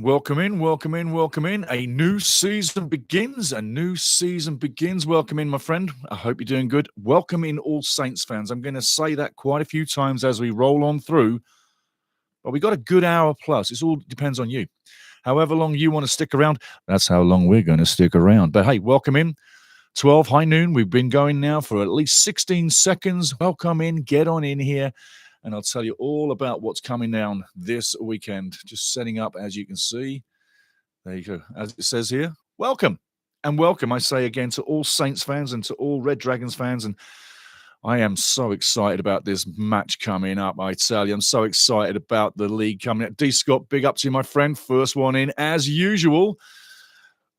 welcome in, welcome in, welcome in. A new season begins. Welcome in, my friend. I hope you're doing good. Welcome in, all Saints fans. I'm going to say that quite a few times as we roll on through. But we got a good hour plus. It all depends on you. However long you want to stick around, that's how long we're going to stick around. But hey, welcome in. 12, high noon. We've been going now for at least 16 seconds. Welcome in. Get on in here. And I'll tell you all about what's coming down this weekend. Just setting up, as you can see. There you go. As it says here, welcome. And welcome, I say again, to all Saints fans and to all Red Dragons fans. And I am so excited about this match coming up, I tell you. I'm so excited about the league coming up. D. Scott, big up to you, my friend. First one in, as usual.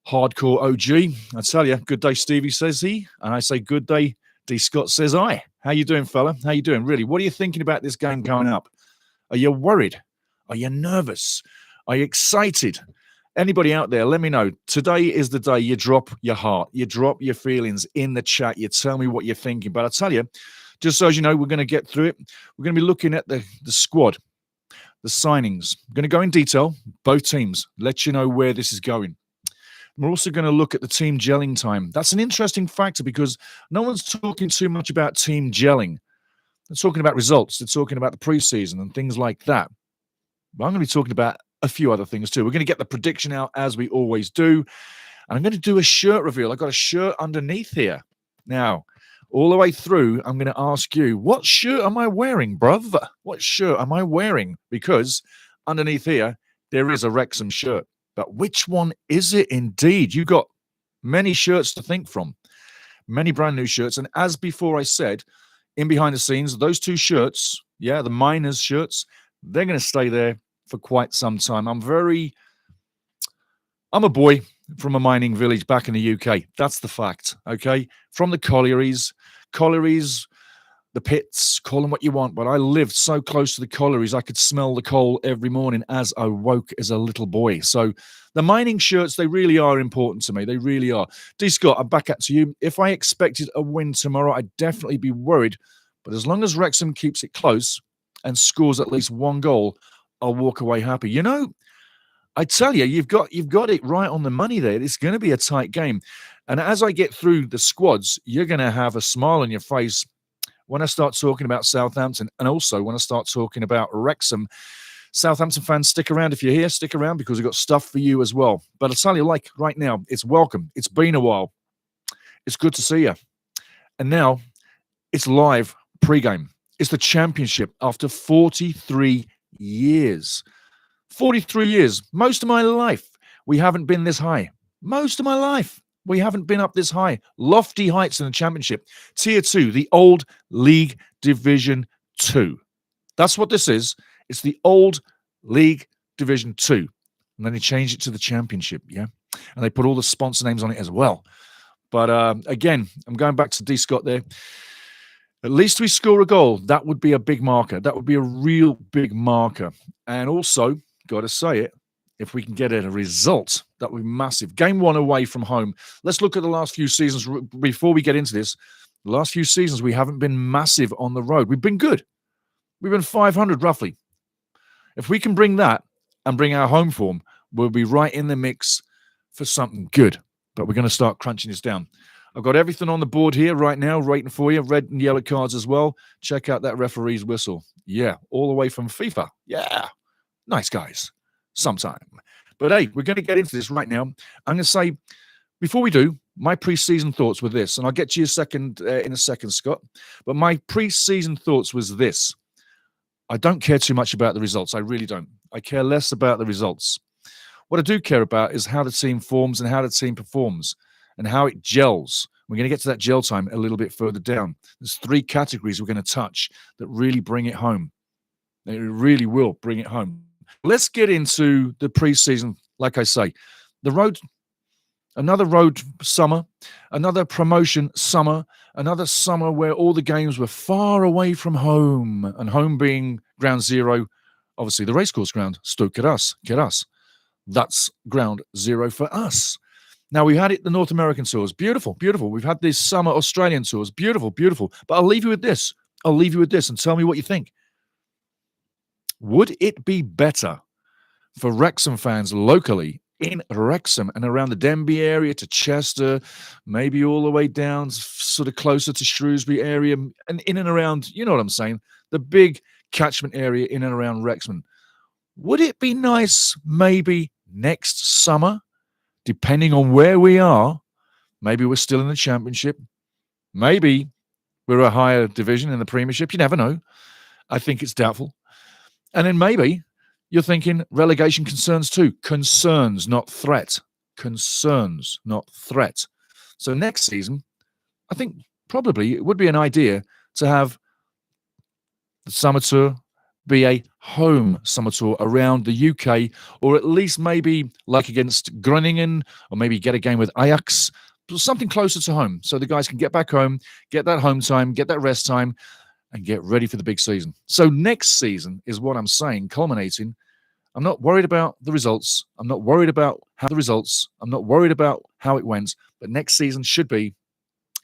Hardcore OG. I tell you, good day, Stevie, says he. And I say, good day, D. Scott, says I. How you doing, fella? How you doing? Really, what are you thinking about this game coming up? Are you worried? Are you nervous? Are you excited? Anybody out there, let me know. Today is the day you drop your heart. You drop your feelings in the chat. You tell me what you're thinking. But I tell you, just so as you know, we're going to get through it. We're going to be looking at the squad, the signings. We're going to go in detail, both teams, let you know where this is going. We're also going to look at the team gelling time. That's an interesting factor because no one's talking too much about team gelling. They're talking about results. They're talking about the preseason and things like that. But I'm going to be talking about a few other things too. We're going to get the prediction out as we always do. And I'm going to do a shirt reveal. I've got a shirt underneath here. Now, all the way through, I'm going to ask you, what shirt am I wearing, bruv? What shirt am I wearing? Because underneath here, there is a Wrexham shirt. But which one is it indeed? You've got many shirts to think from, many brand new shirts. And as before I said, in behind the scenes, those two shirts, the miners' shirts, they're going to stay there for quite some time. I'm a boy from a mining village back in the UK. That's the fact, okay? From the collieries, the pits, call them what you want, but I lived so close to the collieries, I could smell the coal every morning as I woke as a little boy. So the mining shirts, they really are important to me. They really are. D. Scott, I'm back at you. If I expected a win tomorrow, I'd definitely be worried. But as long as Wrexham keeps it close and scores at least one goal, I'll walk away happy. You know, I tell you, you've got it right on the money there. It's going to be a tight game. And as I get through the squads, you're going to have a smile on your face when I start talking about Southampton, and also when I start talking about Wrexham. Southampton fans, stick around if you're here. Stick around because we've got stuff for you as well. But I'll tell you, like right now, it's welcome. It's been a while. It's good to see you. And now it's live pre-game. It's the championship after 43 years. 43 years. Most of my life, we haven't been this high. Most of my life. We haven't been up this high. Lofty heights in the championship. Tier 2, the old League Division 2. That's what this is. It's the old League Division 2. And then they changed it to the championship, yeah? And they put all the sponsor names on it as well. But again, I'm going back to D. Scott there. At least we score a goal. That would be a big marker. That would be a real big marker. And also, got to say it, if we can get a result, that would be massive. Game 1 away from home. Let's look at the last few seasons. Before we get into this, the last few seasons, we haven't been massive on the road. We've been good. We've been 500 roughly. If we can bring that and bring our home form, we'll be right in the mix for something good. But we're going to start crunching this down. I've got everything on the board here right now, waiting for you. Red and yellow cards as well. Check out that referee's whistle. Yeah, all the way from FIFA. Yeah, nice guys. Sometime. But hey, we're going to get into this right now. I'm going to say, before we do, my pre-season thoughts were this, and I'll get to you in a second, Scott. But my pre-season thoughts was this. I don't care too much about the results. I really don't. I care less about the results. What I do care about is how the team forms and how the team performs and how it gels. We're going to get to that gel time a little bit further down. There's 3 categories we're going to touch that really bring it home. They really will bring it home. Let's get into the preseason. Like I say, the road, another road summer, another promotion summer, another summer where all the games were far away from home, and home being ground zero, obviously the racecourse ground. Stoke, get us. That's ground zero for us. Now, we had it, the North American tours. Beautiful, beautiful. We've had these summer Australian tours. Beautiful, beautiful. But I'll leave you with this. And tell me what you think. Would it be better for Wrexham fans locally in Wrexham and around the Denbigh area to Chester, maybe all the way down sort of closer to Shrewsbury area and in and around, you know what I'm saying, the big catchment area in and around Wrexham. Would it be nice maybe next summer, depending on where we are, maybe we're still in the Championship, maybe we're a higher division in the Premiership, you never know. I think it's doubtful. And then maybe you're thinking relegation concerns too. Concerns, not threat. Concerns, not threat. So next season, I think probably it would be an idea to have the summer tour be a home summer tour around the UK, or at least maybe like against Groningen, or maybe get a game with Ajax, something closer to home, so the guys can get back home, get that home time, get that rest time, and get ready for the big season. So next season is what I'm saying, culminating. I'm not worried about the results. I'm not worried about how the results. I'm not worried about how it went. But next season should be,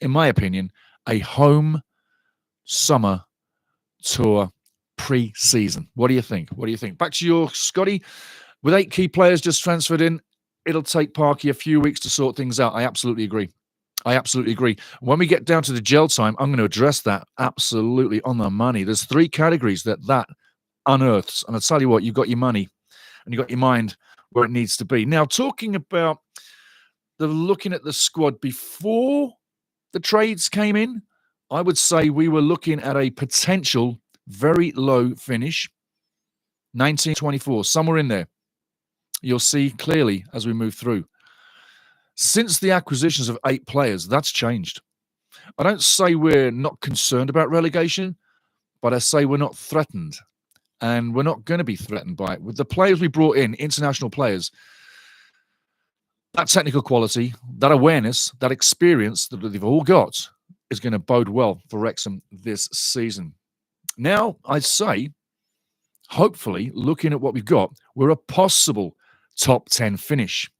in my opinion, a home summer tour pre-season. What do you think? What do you think? Back to your Scotty. With 8 key players just transferred in, it'll take Parky a few weeks to sort things out. I absolutely agree. I absolutely agree. When we get down to the gel time, I'm going to address that absolutely on the money. There's 3 categories that unearths. And I'll tell you what, you've got your money and you've got your mind where it needs to be. Now, talking about looking at the squad before the trades came in, I would say we were looking at a potential very low finish, 19-24, somewhere in there. You'll see clearly as we move through. Since the acquisitions of 8 players, that's changed. I don't say we're not concerned about relegation, but I say we're not threatened. And we're not going to be threatened by it. With the players we brought in, international players, that technical quality, that awareness, that experience that they've all got is going to bode well for Wrexham this season. Now, I'd say, hopefully, looking at what we've got, we're a possible top 10 finish.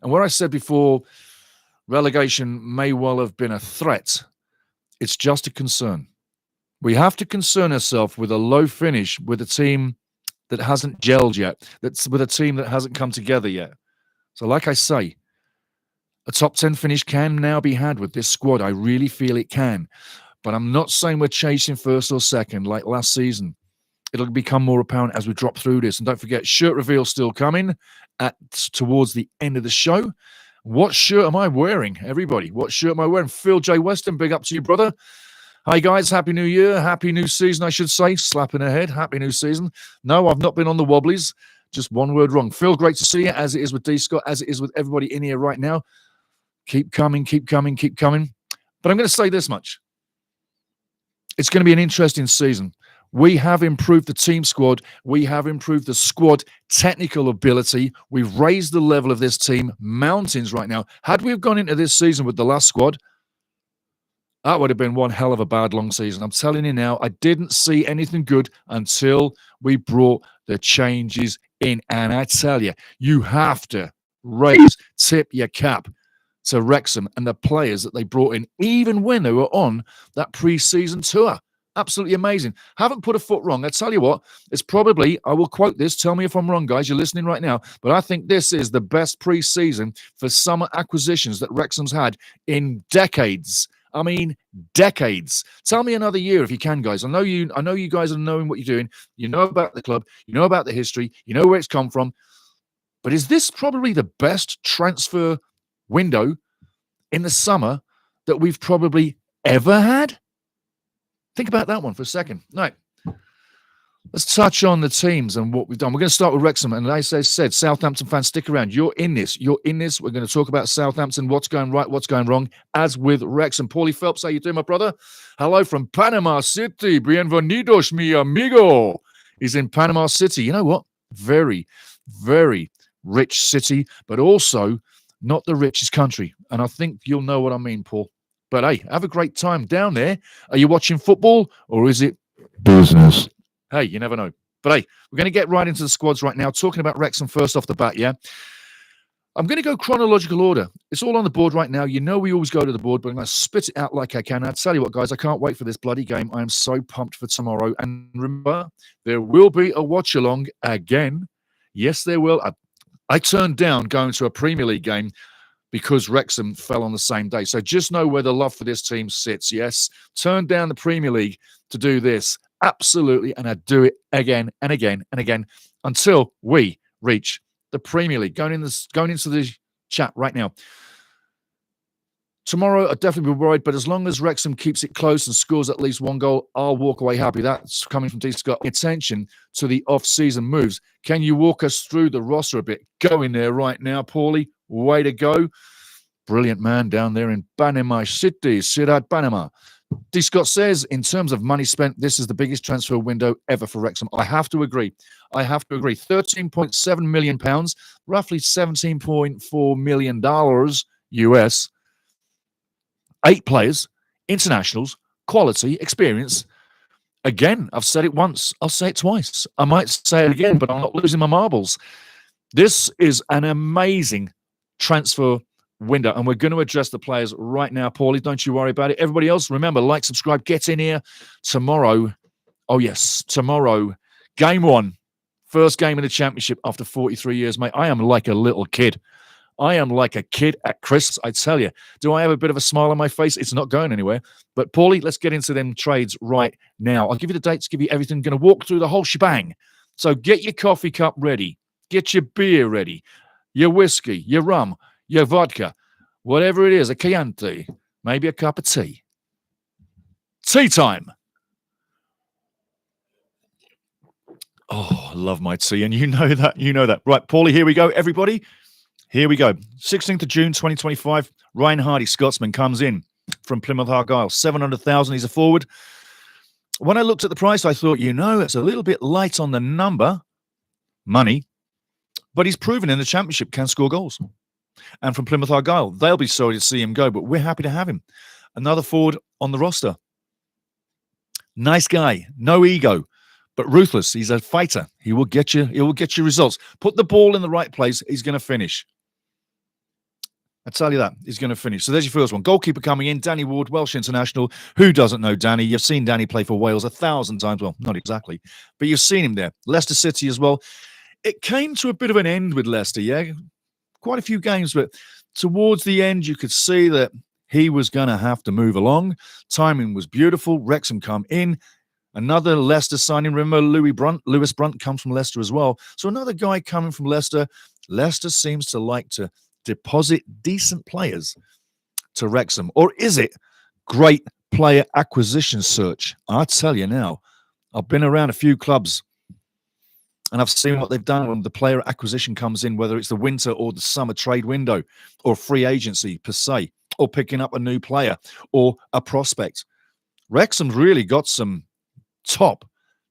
And where I said before, relegation may well have been a threat, it's just a concern. We have to concern ourselves with a low finish with a team that hasn't gelled yet, that's with a team that hasn't come together yet. So like I say, a top 10 finish can now be had with this squad. I really feel it can. But I'm not saying we're chasing first or second like last season. It'll become more apparent as we drop through this. And don't forget, shirt reveal still coming towards the end of the show. What shirt am I wearing, everybody? What shirt am I wearing? Phil J. Weston, big up to you, brother. Hi, guys. Happy New Year. Happy new season, I should say. Slapping ahead. Happy new season. No, I've not been on the wobblies. Just one word wrong. Phil, great to see you, as it is with D. Scott, as it is with everybody in here right now. Keep coming, keep coming, keep coming. But I'm going to say this much. It's going to be an interesting season. We have improved the team squad. We have improved the squad technical ability. We've raised the level of this team mountains right now. Had we have gone into this season with the last squad, that would have been one hell of a bad long season. I'm telling you now, I didn't see anything good until we brought the changes in. And I tell you, you have to tip your cap to Wrexham and the players that they brought in, even when they were on that pre-season tour. Absolutely amazing. Haven't put a foot wrong. I tell you what, it's probably, I will quote this, tell me if I'm wrong, guys, you're listening right now, but I think this is the best pre-season for summer acquisitions that Wrexham's had in decades. I mean, decades. Tell me another year if you can, guys. I know you guys are knowing what you're doing. You know about the club. You know about the history. You know where it's come from. But is this probably the best transfer window in the summer that we've probably ever had? Think about that one for a second. Right. Let's touch on the teams and what we've done. We're going to start with Wrexham. And as I said, Southampton fans, stick around. You're in this. You're in this. We're going to talk about Southampton, what's going right, what's going wrong, as with Wrexham. Paulie Phelps, how you doing, my brother? Hello from Panama City. Bienvenidos, mi amigo. He's in Panama City. You know what? Very, very rich city, but also not the richest country. And I think you'll know what I mean, Paul. But hey, have a great time down there. Are you watching football or is it business? Hey, you never know. But hey, we're going to get right into the squads right now. Talking about Wrexham first off the bat, yeah? I'm going to go chronological order. It's all on the board right now. You know we always go to the board, but I'm going to spit it out like I can. I'll tell you what, guys, I can't wait for this bloody game. I am so pumped for tomorrow. And remember, there will be a watch-along again Yes, there will. I turned down going to a Premier League game because Wrexham fell on the same day. So just know where the love for this team sits. Yes, turn down the Premier League to do this. Absolutely. And I'd do it again and again and again until we reach the Premier League. Going into the chat right now. Tomorrow, I'd definitely be worried, but as long as Wrexham keeps it close and scores at least one goal, I'll walk away happy. That's coming from D. Scott. Attention to the off-season moves. Can you walk us through the roster a bit? Go in there right now, Paulie. Way to go. Brilliant man down there in Panama City, Ciudad Panama. D. Scott says, in terms of money spent, this is the biggest transfer window ever for Wrexham. I have to agree. £13.7 million, roughly $17.4 million US. 8 players, internationals, quality, experience. Again, I've said it once. I'll say it twice. I might say it again, but I'm not losing my marbles. This is an amazing transfer window, and we're going to address the players right now, Paulie. Don't you worry about it. Everybody else, remember, like, subscribe, get in here tomorrow. Oh, yes, tomorrow. Game 1. First game in the championship after 43 years, mate. I am like a little kid. I am like a kid at Christmas, I tell you. Do I have a bit of a smile on my face? It's not going anywhere. But, Paulie, let's get into them trades right now. I'll give you the dates, give you everything. Going to walk through the whole shebang. So get your coffee cup ready. Get your beer ready. Your whiskey, your rum, your vodka, whatever it is, a Chianti, maybe a cup of tea. Tea time. Oh, I love my tea, and you know that. Right, Paulie, here we go, everybody. Here we go. 16th of June, 2025. Ryan Hardy, Scotsman, comes in from Plymouth Argyle. 700,000. He's a forward. When I looked at the price, I thought, it's a little bit light on the number, money, but he's proven in the championship can score goals. And from Plymouth Argyle, they'll be sorry to see him go, but we're happy to have him. Another forward on the roster. Nice guy, no ego, but ruthless. He's a fighter. He will get you results. Put the ball in the right place, he's going to finish. I tell you that. He's going to finish. So there's your first one. Goalkeeper coming in, Danny Ward, Welsh international. Who doesn't know Danny? You've seen Danny play for Wales 1,000 times. Well, not exactly, but you've seen him there. Leicester City as well. It came to a bit of an end with Leicester, yeah? Quite a few games, but towards the end, you could see that he was going to have to move along. Timing was beautiful. Wrexham come in. Another Leicester signing. Remember, Lewis Brunt comes from Leicester as well. So another guy coming from Leicester. Leicester seems to like to deposit decent players to Wrexham. Or is it great player acquisition search? I tell you now, I've been around a few clubs and I've seen what they've done when the player acquisition comes in, whether it's the winter or the summer trade window or free agency per se, or picking up a new player or a prospect. Wrexham's really got some top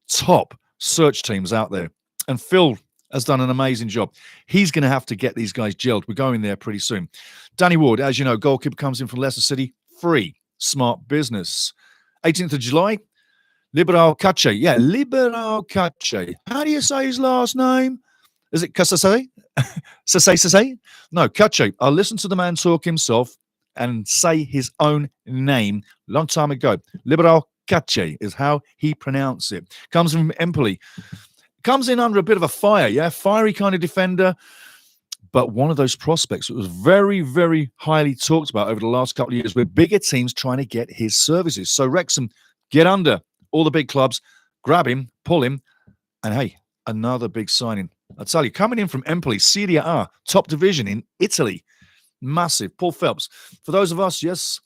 search teams out there. And Phil has done an amazing job. He's going to have to get these guys gelled. We're going there pretty soon. Danny Ward, as you know, goalkeeper, comes in from Leicester City. Free. Smart business. 18th of July, Liberal Cache. Yeah, Liberal Cache. How do you say his last name? Is it Casase? Sase? No, Cache. I'll listen to the man talk himself and say his own name long time ago. Liberal Cache is how he pronounced it. Comes from Empoli. Comes in under a bit of a fire, yeah? Fiery kind of defender, but one of those prospects that was very, very highly talked about over the last couple of years with bigger teams trying to get his services. So Wrexham, get under all the big clubs, grab him, pull him, and hey, another big signing. I tell you, coming in from Empoli, Serie A, top division in Italy. Massive. Paul Phelps. For those of us, yes,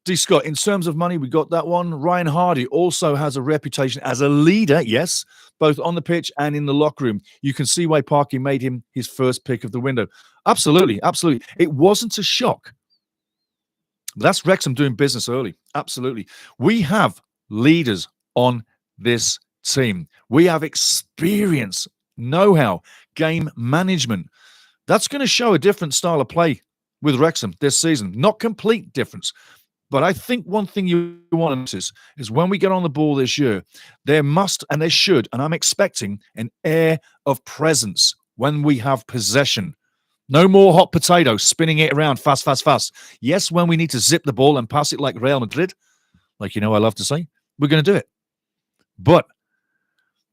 D. Scott, in terms of money, we got that one. Ryan Hardy also has a reputation as a leader, yes, both on the pitch and in the locker room. You can see why Parky made him his first pick of the window. Absolutely. It wasn't a shock. That's Wrexham doing business early. Absolutely. We have leaders on this team. We have experience, know-how, game management. That's going to show a different style of play with Wrexham this season. Not complete difference. But I think one thing you want to notice is when we get on the ball this year, there must and there should, and I'm expecting an air of presence when we have possession. No more hot potato spinning it around fast. Yes, when we need to zip the ball and pass it like Real Madrid, like I love to say, we're going to do it. But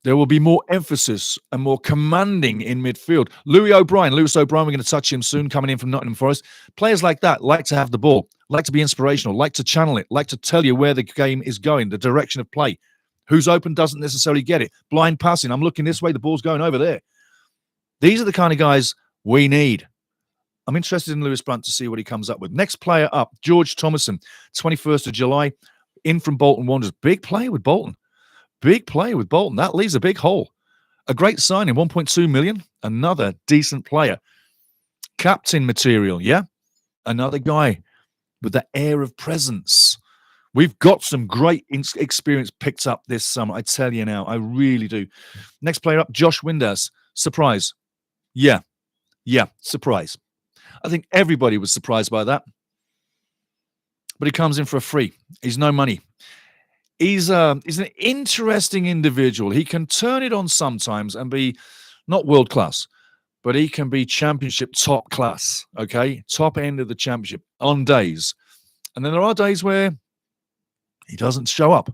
There will be more emphasis and more commanding in midfield. Lewis O'Brien, we're going to touch him soon, coming in from Nottingham Forest. Players like that like to have the ball, like to be inspirational, like to channel it, like to tell you where the game is going, the direction of play. Who's open doesn't necessarily get it. Blind passing, I'm looking this way, the ball's going over there. These are the kind of guys we need. I'm interested in Lewis Brunt to see what he comes up with. Next player up, George Thomason, 21st of July, in from Bolton Wanderers. Big play with Bolton. Big play with Bolton. That leaves a big hole. A great signing, 1.2 million. Another decent player. Captain material, yeah? Another guy with that air of presence. We've got some great experience picked up this summer. I tell you now, I really do. Next player up, Josh Windass. Surprise. Yeah, surprise. I think everybody was surprised by that. But he comes in for a free. He's no money. He's an interesting individual. He can turn it on sometimes and be not world class, but he can be championship top class, okay? Top end of the championship on days. And then there are days where he doesn't show up.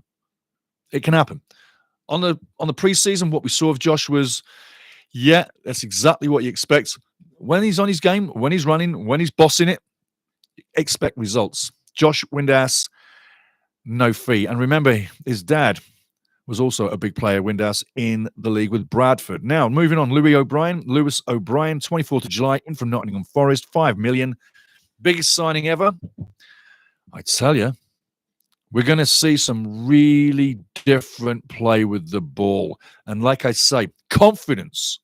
It can happen. On the preseason, what we saw of Josh was, yeah, that's exactly what you expect. When he's on his game, when he's running, when he's bossing it, expect results. Josh Windass, no fee. And remember, his dad was also a big player, Windass, in the league with Bradford. Now, moving on, Lewis O'Brien, 24th of July, in from Nottingham Forest, 5 million. Biggest signing ever. I tell you, we're going to see some really different play with the ball. And like I say, confidence,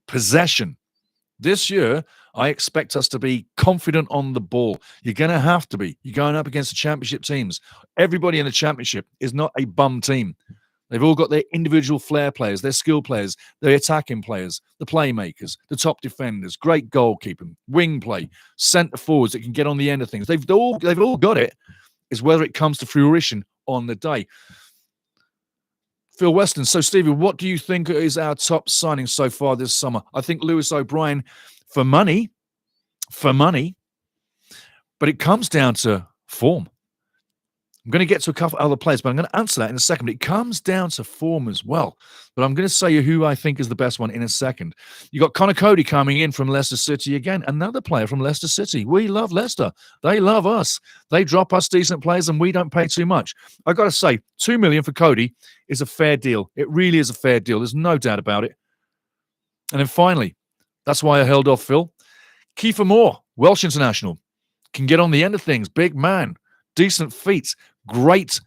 possession. This year, I expect us to be confident on the ball. You're going to have to be. You're going up against the championship teams. Everybody in the championship is not a bum team. They've all got their individual flair players, their skill players, their attacking players, the playmakers, the top defenders, great goalkeeping, wing play, centre forwards that can get on the end of things. They've all got it. It's whether it comes to fruition on the day. Phil Weston. So, Stevie, what do you think is our top signing so far this summer? I think Lewis O'Brien for money, but it comes down to form. I'm going to get to a couple other players, but I'm going to answer that in a second. But it comes down to form as well. But I'm going to say who I think is the best one in a second. You got Connor Cody coming in from Leicester City again. Another player from Leicester City. We love Leicester. They love us. They drop us decent players and we don't pay too much. I've got to say, 2 million for Cody is a fair deal. It really is a fair deal. There's no doubt about it. And then finally, that's why I held off Phil. Kiefer Moore, Welsh international, can get on the end of things. Big man, decent feet, great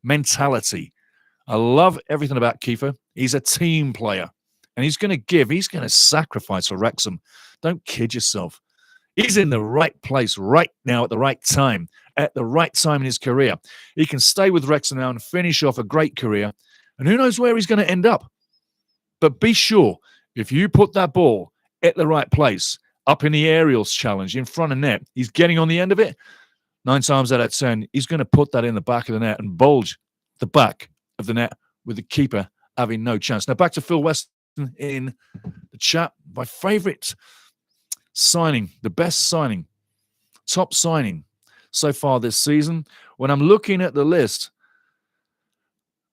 mentality. I love everything about Kiefer. He's a team player, and he's going to give. He's going to sacrifice for Wrexham. Don't kid yourself. He's in the right place right now at the right time in his career. He can stay with Wrexham now and finish off a great career, and who knows where he's going to end up. But be sure, if you put that ball at the right place, up in the aerials challenge, in front of net, he's getting on the end of it, 9 times out of 10, he's going to put that in the back of the net and bulge the back of the net with the keeper having no chance. Now, back to Phil Weston in the chat. My favourite signing, the best signing, top signing so far this season. When I'm looking at the list,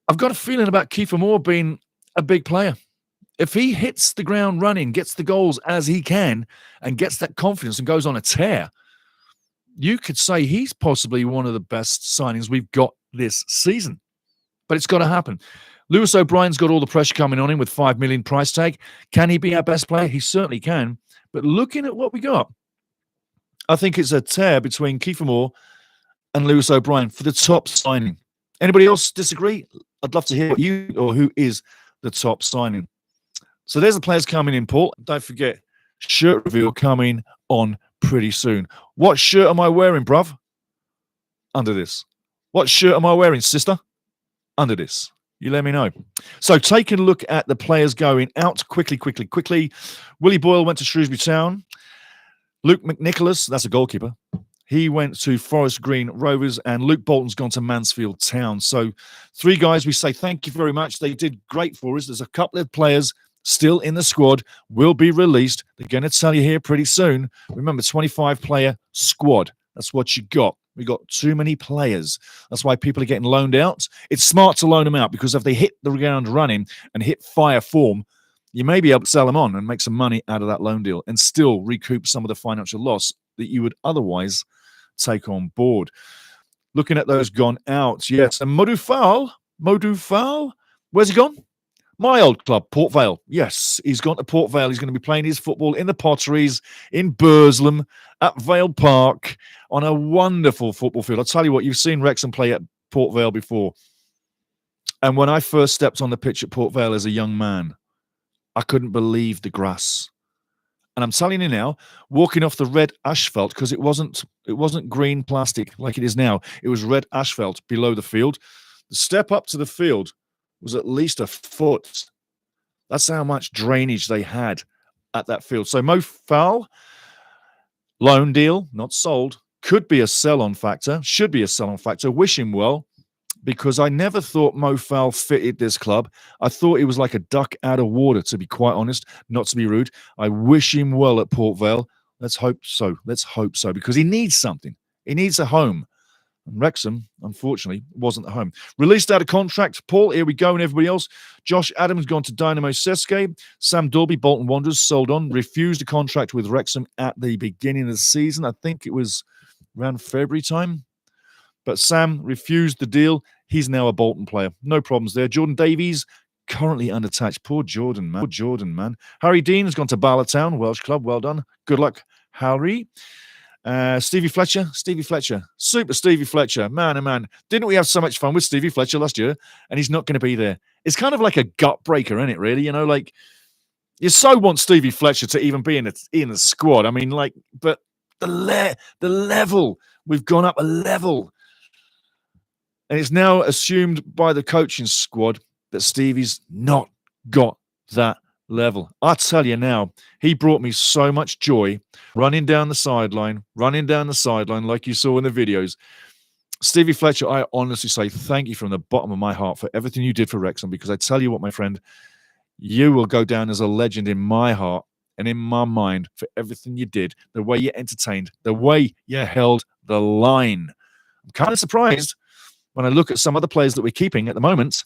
I've got a feeling about Kiefer Moore being a big player. If he hits the ground running, gets the goals as he can, and gets that confidence and goes on a tear, you could say he's possibly one of the best signings we've got this season. But it's got to happen. Lewis O'Brien's got all the pressure coming on him with 5 million price tag. Can he be our best player? He certainly can. But looking at what we got, I think it's a tear between Kiefer Moore and Lewis O'Brien for the top signing. Anybody else disagree? I'd love to hear what you or who is the top signing. So there's the players coming in, Paul. Don't forget, shirt reveal coming on pretty soon. What shirt am I wearing, bruv? Under this. What shirt am I wearing, sister? Under this. You let me know. So taking a look at the players going out quickly. Willie Boyle went to Shrewsbury Town. Luke McNicholas, that's a goalkeeper. He went to Forest Green Rovers, and Luke Bolton's gone to Mansfield Town. So 3 guys, we say thank you very much. They did great for us. There's a couple of players still in the squad, will be released. They're going to tell you here pretty soon. Remember, 25-player squad. That's what you got. We got too many players. That's why people are getting loaned out. It's smart to loan them out because if they hit the ground running and hit fire form, you may be able to sell them on and make some money out of that loan deal and still recoup some of the financial loss that you would otherwise take on board. Looking at those gone out, yes. And Modou Fall, where's he gone? My old club, Port Vale. Yes, he's gone to Port Vale. He's going to be playing his football in the Potteries in Burslem at Vale Park on a wonderful football field. I'll tell you what, you've seen Wrexham play at Port Vale before. And when I first stepped on the pitch at Port Vale as a young man, I couldn't believe the grass. And I'm telling you now, walking off the red asphalt, because it wasn't green plastic like it is now. It was red asphalt below the field. The step up to the field was at least a foot. That's how much drainage they had at that field. So Mo Fall, loan deal, not sold, could be a sell-on factor, should be a sell-on factor. Wish him well, because I never thought Mo Fall fitted this club. I thought he was like a duck out of water, to be quite honest, not to be rude. I wish him well at Port Vale. Let's hope so. Let's hope so, because he needs something. He needs a home. And Wrexham, unfortunately, wasn't at home. Released out of contract. Paul, here we go, and everybody else. Josh Adams gone to Dynamo Seske. Sam Dolby, Bolton Wanderers, sold on. Refused a contract with Wrexham at the beginning of the season. I think it was around February time. But Sam refused the deal. He's now a Bolton player. No problems there. Jordan Davies, currently unattached. Poor Jordan, man. Poor Jordan, man. Harry Dean has gone to Bala Town, Welsh club. Well done. Good luck, Harry. Stevie Fletcher, super Stevie Fletcher, man, oh man. Didn't we have so much fun with Stevie Fletcher last year? And he's not going to be there. It's kind of like a gut breaker, isn't it, really? You know, like, you so want Stevie Fletcher to even be in the squad. I mean, like, but the level, we've gone up a level. And it's now assumed by the coaching squad that Stevie's not got that level. I tell you now, he brought me so much joy running down the sideline like you saw in the videos. Stevie Fletcher, I honestly say thank you from the bottom of my heart for everything you did for Wrexham, because I tell you what, my friend, you will go down as a legend in my heart and in my mind for everything you did, the way you entertained, the way you held the line. I'm kind of surprised when I look at some other players that we're keeping at the moment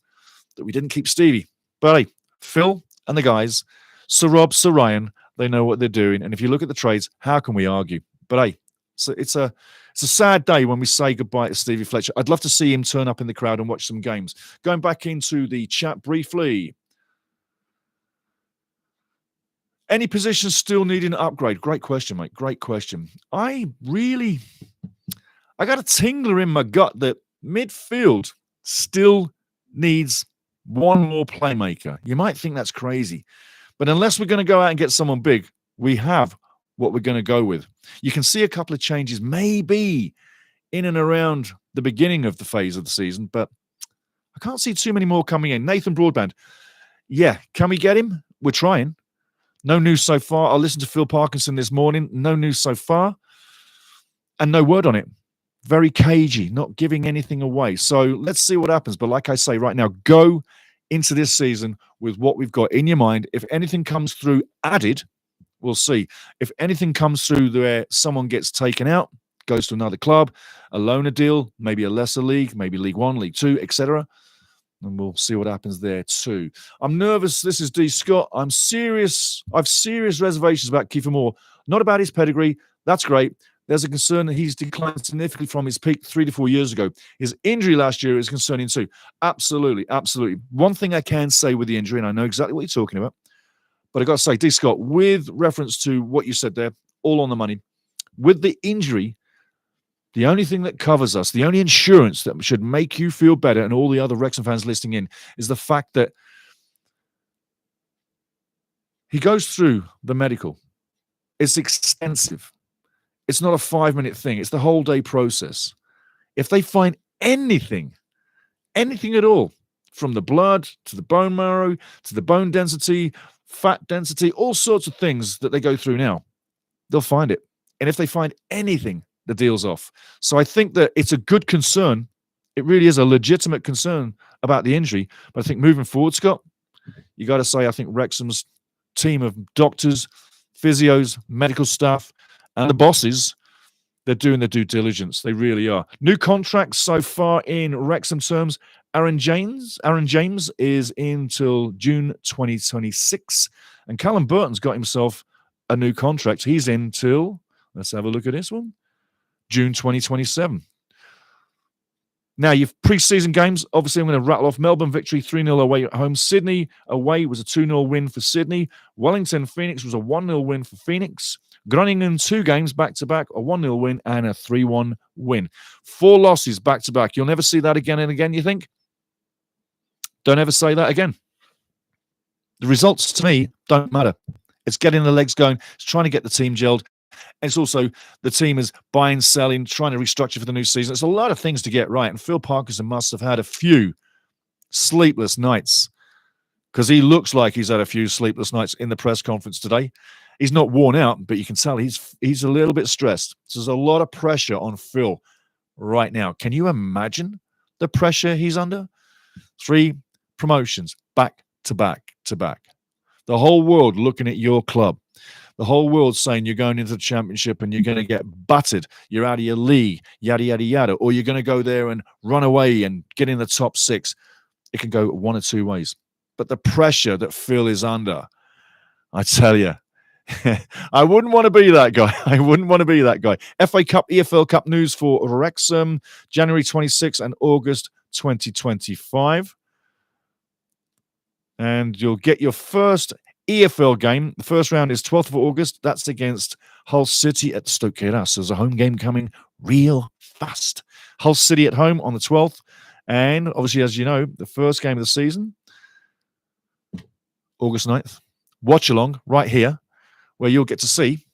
that we didn't keep Stevie. But hey, Phil and the guys, Sir Rob, Sir Ryan, they know what they're doing. And if you look at the trades, how can we argue? But hey, so it's a sad day when we say goodbye to Stevie Fletcher. I'd love to see him turn up in the crowd and watch some games. Going back into the chat briefly. Any positions still needing an upgrade? Great question, mate. Great question. I got a tingler in my gut that midfield still needs one more playmaker. You might think that's crazy, but unless we're going to go out and get someone big, we have what we're going to go with. You can see a couple of changes maybe in and around the beginning of the phase of the season, but I can't see too many more coming in. Nathan Broadband. Yeah, can we get him? We're trying. No news so far. I listened to Phil Parkinson this morning. No news so far. And no word on it. Very cagey, not giving anything away. So let's see what happens. But like I say right now, go into this season with what we've got in your mind. If anything comes through added, we'll see. If anything comes through where someone gets taken out, goes to another club, a loaner deal, maybe a lesser league, maybe League One, League Two, etc., and we'll see what happens there too. I'm nervous. This is D. Scott. I'm serious. I've serious reservations about Kiefer Moore. Not about his pedigree. That's great. There's a concern that he's declined significantly from his peak 3 to 4 years ago. His injury last year is concerning too. Absolutely, absolutely. One thing I can say with the injury, and I know exactly what you're talking about, but I've got to say, D. Scott, with reference to what you said there, all on the money, with the injury, the only thing that covers us, the only insurance that should make you feel better and all the other Wrexham fans listening in is the fact that he goes through the medical. It's extensive. It's not a 5-minute thing. It's the whole day process. If they find anything at all, from the blood to the bone marrow to the bone density, fat density, all sorts of things that they go through now, they'll find it. And if they find anything, the deal's off. So I think that it's a good concern. It really is a legitimate concern about the injury. But I think moving forward, Scott, you got to say, I think Wrexham's team of doctors, physios, medical staff, and the bosses They're doing their due diligence. They really are. New contracts so far in Wrexham terms. Aaron James is in till June 2026. And Callum Burton's got himself a new contract. He's in till, let's have a look at this one, June 2027. Now, your pre-season games, obviously I'm going to rattle off. Melbourne victory, 3-0 away at home. Sydney away was a 2-0 win for Sydney. Wellington Phoenix was a 1-0 win for Phoenix. Groningen, 2 games back-to-back, a 1-0 win and a 3-1 win. 4 losses back-to-back. You'll never see that again and again, you think? Don't ever say that again. The results, to me, don't matter. It's getting the legs going. It's trying to get the team gelled. And it's also the team is buying, selling, trying to restructure for the new season. It's a lot of things to get right. And Phil Parkinson must have had a few sleepless nights because he looks like he's had a few sleepless nights in the press conference today. He's not worn out, but you can tell he's a little bit stressed. So there's a lot of pressure on Phil right now. Can you imagine the pressure he's under? 3 promotions back to back to back. The whole world looking at your club. The whole world saying you're going into the championship and you're going to get buttered. You're out of your league, yada, yada, yada. Or you're going to go there and run away and get in the top 6. It can go one or 2 ways. But the pressure that Phil is under, I tell you, I wouldn't want to be that guy. I wouldn't want to be that guy. FA Cup, EFL Cup news for Wrexham, January 26 and August 2025. And you'll get your first EFL game. The first round is 12th of August. That's against Hull City at Stoke Keras. There's a home game coming real fast. Hull City at home on the 12th. And obviously, as you know, the first game of the season, August 9th. Watch along right here, where you'll get to see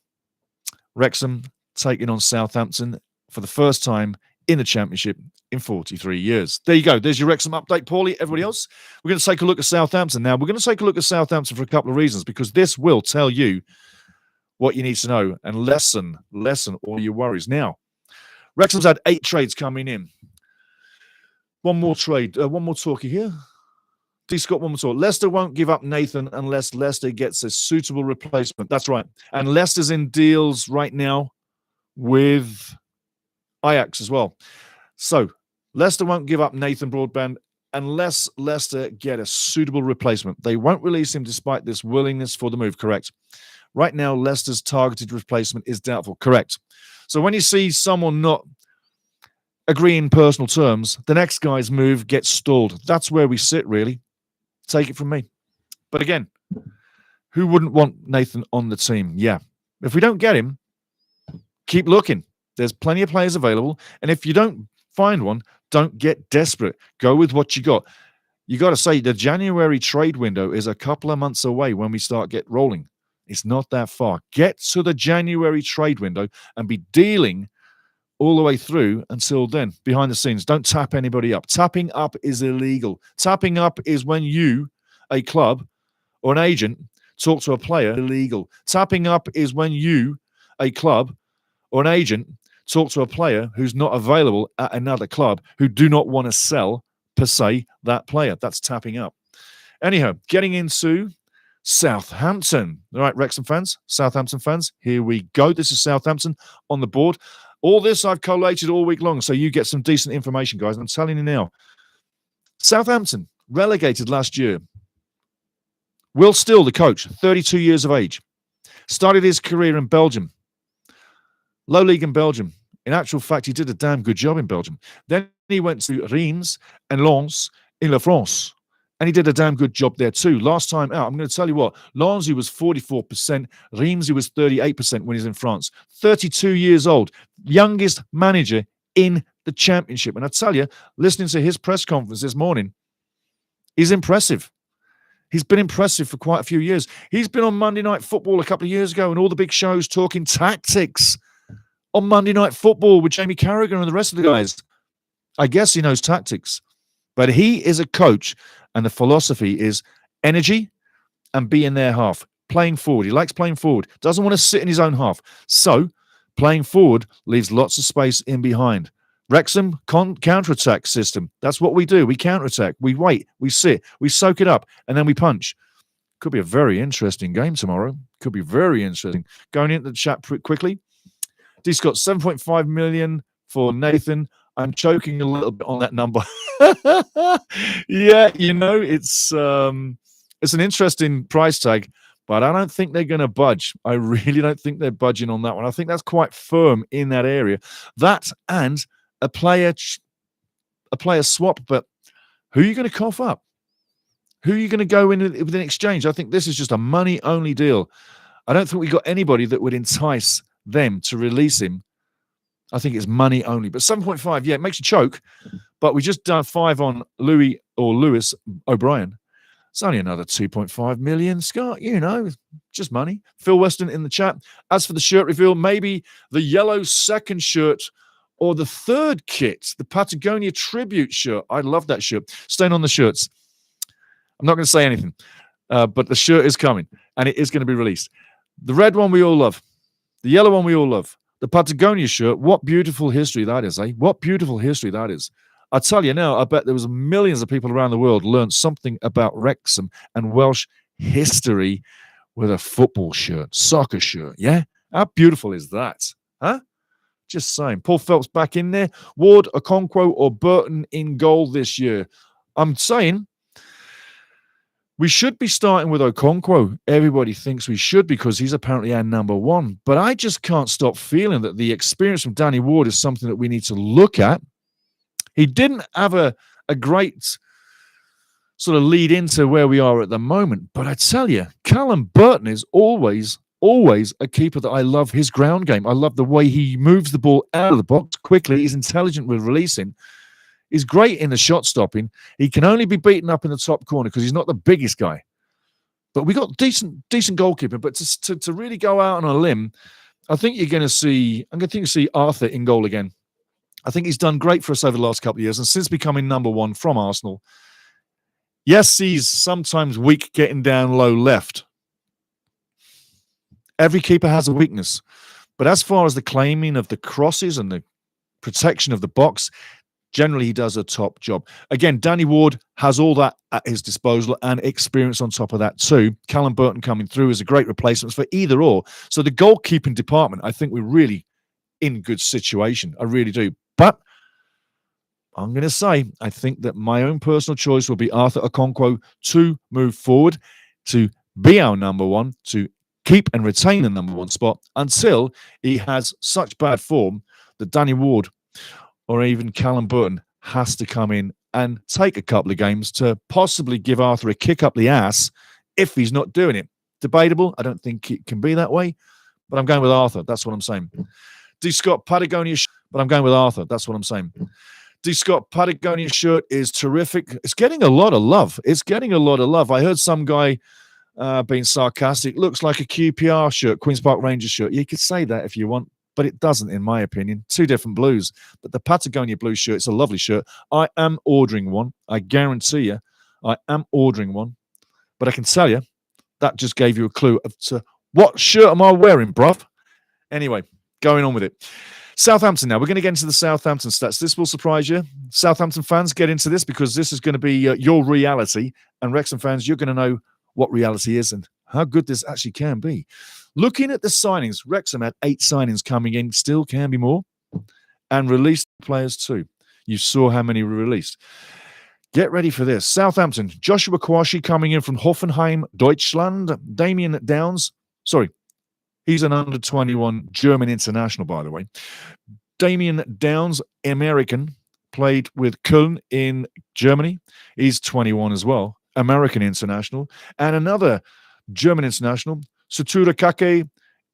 Wrexham taking on Southampton for the first time in the Championship in 43 years. There you go. There's your Wrexham update, Paulie. Everybody else, we're going to take a look at Southampton. Now, we're going to take a look at Southampton for a couple of reasons, because this will tell you what you need to know and lessen all your worries. Now, Wrexham's had 8 trades coming in. One more talkie here. D. Scott, one more talk. Leicester won't give up Nathan unless Leicester gets a suitable replacement. That's right. And Leicester's in deals right now with Ajax as well. So Leicester won't give up Nathan Broadband unless Leicester get a suitable replacement. They won't release him despite this willingness for the move. Correct. Right now, Leicester's targeted replacement is doubtful. Correct. So when you see someone not agreeing personal terms, the next guy's move gets stalled. That's where we sit, really. Take it from me. But again, who wouldn't want Nathan on the team? Yeah. If we don't get him, keep looking. There's plenty of players available. And if you don't find one, don't get desperate. Go with what you got. You got to say the January trade window is a couple of months away when we start get rolling. It's not that far. Get to the January trade window and be dealing all the way through until then, behind the scenes. Don't tap anybody up. Tapping up is illegal. Tapping up is when you, a club or an agent, talk to a player. Illegal. Tapping up is when you, a club or an agent, talk to a player who's not available at another club who do not want to sell, per se, that player. That's tapping up. Anyhow, getting into Southampton. All right, Wrexham fans, Southampton fans, here we go. This is Southampton on the board. All this I've collated all week long, so you get some decent information, guys. I'm telling you now. Southampton, relegated last year. Will Still, the coach, 32 years of age. Started his career in Belgium. Low league in Belgium. In actual fact, he did a damn good job in Belgium. Then he went to Reims and Lens in La France. And he did a damn good job there too. Last time out, I'm going to tell you what, Lens, he was 44%. Reims, he was 38% when he's in France. 32 years old. Youngest manager in the Championship. And I tell you, listening to his press conference this morning, he's impressive. He's been impressive for quite a few years. He's been on Monday Night Football a couple of years ago and all the big shows talking tactics on Monday Night Football with Jamie Carragher and the rest of the guys. I guess he knows tactics. But he is a coach, and the philosophy is energy and be in their half. Playing forward. He likes playing forward. Doesn't want to sit in his own half. So, playing forward leaves lots of space in behind. Wrexham counter-attack system. That's what we do. We counter-attack. We wait. We sit. We soak it up. And then we punch. Could be a very interesting game tomorrow. Could be very interesting. Going into the chat quickly. D. Scott, 7.5 million for Nathan. I'm choking a little bit on that number. Yeah, it's an interesting price tag, but I don't think they're going to budge. I really don't think they're budging on that one. I think that's quite firm in that area. That and a player swap, but who are you going to cough up? Who are you going to go in with an exchange? I think this is just a money-only deal. I don't think we got anybody that would entice them to release him. I think it's money only. But 7.5, yeah, it makes you choke. But we just done 5 on Lewis O'Brien. It's only another 2.5 million, Scott. Just money. Phil Weston in the chat. As for the shirt reveal, maybe the yellow second shirt or the third kit, the Patagonia tribute shirt. I love that shirt. Staying on the shirts. I'm not going to say anything, but the shirt is coming, and it is going to be released. The red one we all love. The yellow one we all love. The Patagonia shirt, what beautiful history that is, eh? What beautiful history that is. I tell you now, I bet there was millions of people around the world learned something about Wrexham and Welsh history with a football shirt, soccer shirt, yeah? How beautiful is that, huh? Just saying. Paul Phelps back in there. Ward, Okonkwo, or Burton in goal this year. I'm saying we should be starting with Okonkwo. Everybody thinks we should because he's apparently our number one. But I just can't stop feeling that the experience from Danny Ward is something that we need to look at. He didn't have a great sort of lead into where we are at the moment. But I tell you, Callum Burton is always a keeper that I love his ground game. I love the way he moves the ball out of the box quickly. He's intelligent with releasing. He's great in the shot stopping. He can only be beaten up in the top corner because he's not the biggest guy. But we got decent goalkeeper. But to really go out on a limb, I think you're going to see. I'm going to see Arthur in goal again. I think he's done great for us over the last couple of years, and since becoming number one from Arsenal. Yes, he's sometimes weak getting down low left. Every keeper has a weakness, but as far as the claiming of the crosses and the protection of the box, generally, he does a top job. Again, Danny Ward has all that at his disposal and experience on top of that too. Callum Burton coming through is a great replacement for either or. So the goalkeeping department, I think we're really in good situation. I really do. But I'm going to say, I think that my own personal choice will be Arthur Okonkwo to move forward, to be our number one, to keep and retain the number one spot until he has such bad form that Danny Ward or even Callum Burton has to come in and take a couple of games to possibly give Arthur a kick up the ass if he's not doing it. Debatable. I don't think it can be that way, but I'm going with Arthur. That's what I'm saying. D. Scott, Patagonia, but I'm going with Arthur. That's what I'm saying. D. Scott, Patagonia shirt is terrific. It's getting a lot of love. I heard some guy being sarcastic. Looks like a QPR shirt, Queen's Park Rangers shirt. You could say that if you want, but it doesn't, in my opinion. Two different blues. But the Patagonia blue shirt, it's a lovely shirt. I am ordering one. I guarantee you, I am ordering one. But I can tell you, that just gave you a clue as to what shirt am I wearing, bruv? Anyway, going on with it. Southampton now. We're going to get into the Southampton stats. This will surprise you. Southampton fans, get into this because this is going to be your reality. And Wrexham fans, you're going to know what reality is and how good this actually can be. Looking at the signings, Wrexham had 8 signings coming in, still can be more, and released players too. You saw how many were released. Get ready for this. Southampton, Joshua Kouachi coming in from Hoffenheim, Deutschland. Damien Downs, he's an under-21 German international, by the way. Damien Downs, American, played with Köln in Germany. He's 21 as well, American international. And another German international, Satura Kake,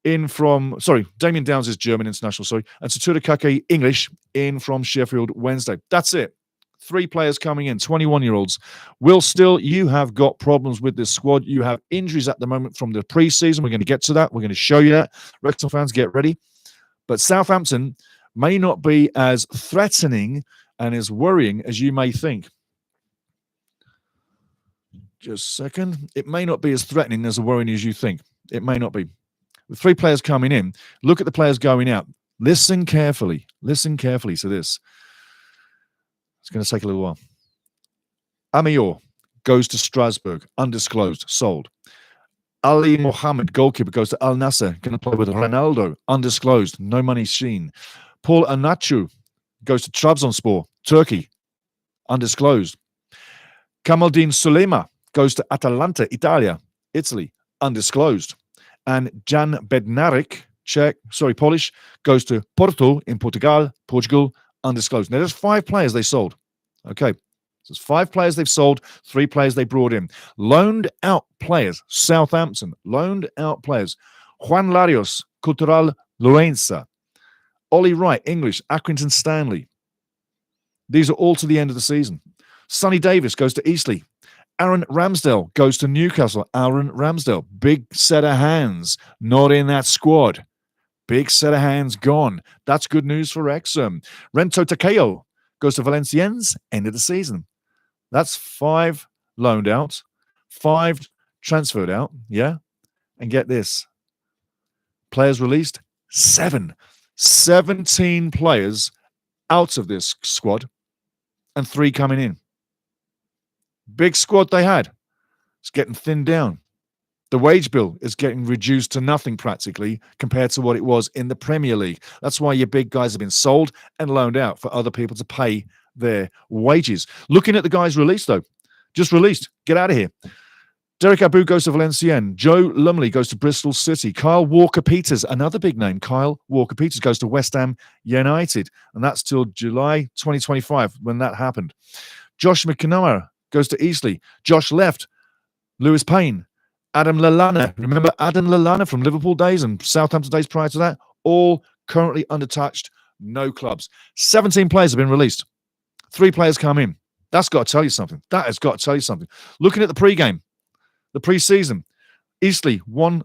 Damien Downs is German international, and Satura Kake, English, in from Sheffield Wednesday. That's it. 3 players coming in, 21-year-olds. Will Still, you have got problems with this squad. You have injuries at the moment from the preseason. We're going to get to that. We're going to show you that. Wrexham fans, get ready. But Southampton may not be as threatening and as worrying as you may think. Just a second. It may not be as threatening as worrying as you think. It may not be. With 3 players coming in, look at the players going out. Listen carefully. Listen carefully to this. It's going to take a little while. Amior goes to Strasbourg, undisclosed, sold. Ali Mohammed, goalkeeper, goes to Al Nassr. Going to play with Ronaldo. Undisclosed. No money seen. Paul Anachu goes to Trabzonspor, Turkey. Undisclosed. Kamaldeen Sulema goes to Atalanta, Italy. Undisclosed. And Jan Bednarik, Polish, goes to Porto in Portugal, undisclosed. Now, there's 5 players they sold. Okay. So there's 5 players they've sold, 3 players they brought in. Loaned out players, Southampton. Loaned out players. Juan Larios, Cultural Loenza. Ollie Wright, English, Accrington Stanley. These are all to the end of the season. Sonny Davis goes to Eastleigh. Aaron Ramsdale goes to Newcastle. Aaron Ramsdale, big set of hands, not in that squad. Big set of hands gone. That's good news for Wrexham. Rento Takeo goes to Valenciennes, end of the season. That's 5 loaned out, 5 transferred out, yeah? And get this. Players released, 7. 17 players out of this squad and 3 coming in. Big squad they had. It's getting thinned down. The wage bill is getting reduced to nothing practically compared to what it was in the Premier League. That's why your big guys have been sold and loaned out for other people to pay their wages. Looking at the guys released, though. Just released. Get out of here. Derek Abu goes to Valenciennes. Joe Lumley goes to Bristol City. Kyle Walker-Peters, another big name. Kyle Walker-Peters goes to West Ham United. And that's till July 2025 when that happened. Josh McNamara goes to Eastleigh. Josh left. Lewis Payne. Adam Lallana. Remember Adam Lallana from Liverpool days and Southampton days prior to that? All currently undertouched. No clubs. 17 players have been released. 3 players come in. That's got to tell you something. That has got to tell you something. Looking at the pre-game, the pre-season, Eastleigh 1,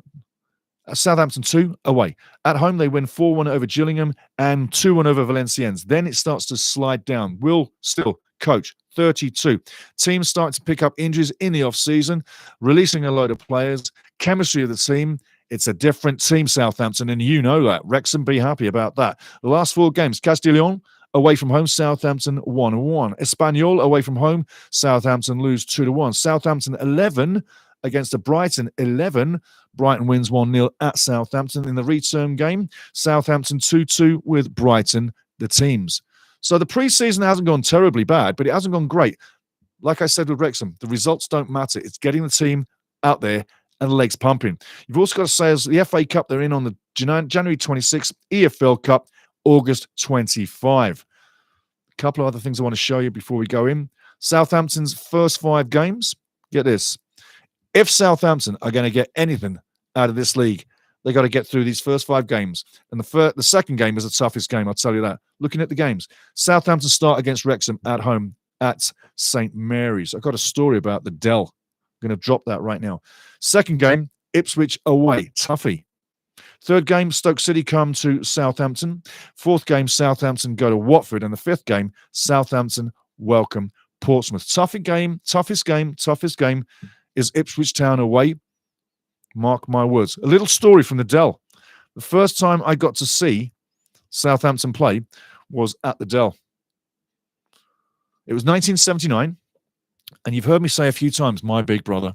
Southampton 2 away. At home, they win 4-1 over Gillingham and 2-1 over Valenciennes. Then it starts to slide down. Will still coach, 32. Teams start to pick up injuries in the off-season, releasing a load of players. Chemistry of the team, it's a different team, Southampton, and you know that. Wrexham, be happy about that. The last 4 games, Castillon away from home, Southampton 1-1. Espanyol away from home, Southampton lose 2-1. Southampton 11 against a Brighton 11. Brighton wins 1-0 at Southampton. In the return game, Southampton 2-2 with Brighton, the teams. So the pre-season hasn't gone terribly bad, but it hasn't gone great. Like I said with Wrexham, the results don't matter. It's getting the team out there and the legs pumping. You've also got to say, as the FA Cup, they're in on the January 26th, EFL Cup, August 25. A couple of other things I want to show you before we go in. Southampton's first 5 games. Get this. If Southampton are going to get anything out of this league, they got to get through these first 5 games. And the second game is the toughest game, I'll tell you that. Looking at the games, Southampton start against Wrexham at home at St. Mary's. I've got a story about the Dell. I'm going to drop that right now. Second game, Ipswich away, toughie. Third game, Stoke City come to Southampton. Fourth game, Southampton go to Watford. And the 5th game, Southampton welcome Portsmouth. Toughest game is Ipswich Town away. Mark my words. A little story from the Dell. The first time I got to see Southampton play was at the Dell. It was 1979. And you've heard me say a few times, my big brother.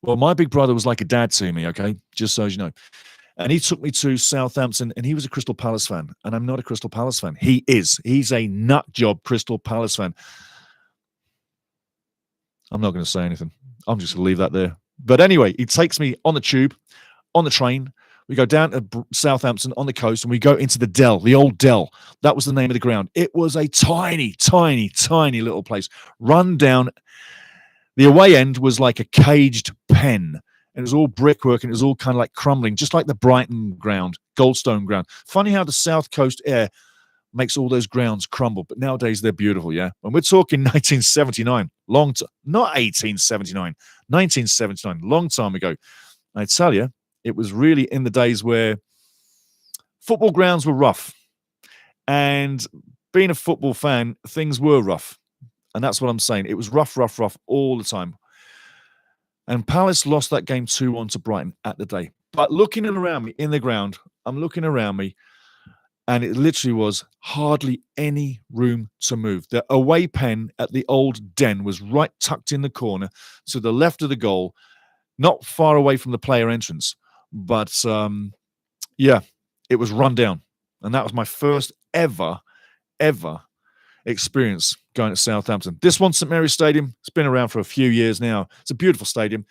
Well, my big brother was like a dad to me, okay? Just so you know. And he took me to Southampton, and he was a Crystal Palace fan. And I'm not a Crystal Palace fan. He is. He's a nut job Crystal Palace fan. I'm not going to say anything. I'm just going to leave that there. But anyway, he takes me on the tube, on the train. We go down to Southampton on the coast, and we go into the Dell, the old Dell. That was the name of the ground. It was a tiny, tiny, tiny little place. Run down. The away end was like a caged pen. And it was all brickwork, and it was all kind of like crumbling, just like the Brighton ground, Goldstone ground. Funny how the South Coast air makes all those grounds crumble. But nowadays, they're beautiful, yeah? And we're talking 1979, long time, not 1879, 1979, long time ago. I tell you, it was really in the days where football grounds were rough. And being a football fan, things were rough. And that's what I'm saying. It was rough, rough, rough all the time. And Palace lost that game 2-1 to Brighton at the day. But looking around me in the ground, I'm looking around me, and it literally was hardly any room to move. The away pen at the old Den was right tucked in the corner to the left of the goal. not far away from the player entrance. But yeah, it was run down. And that was my first ever experience going to Southampton. This one, St Mary's Stadium, it's been around for a few years now. It's a beautiful stadium.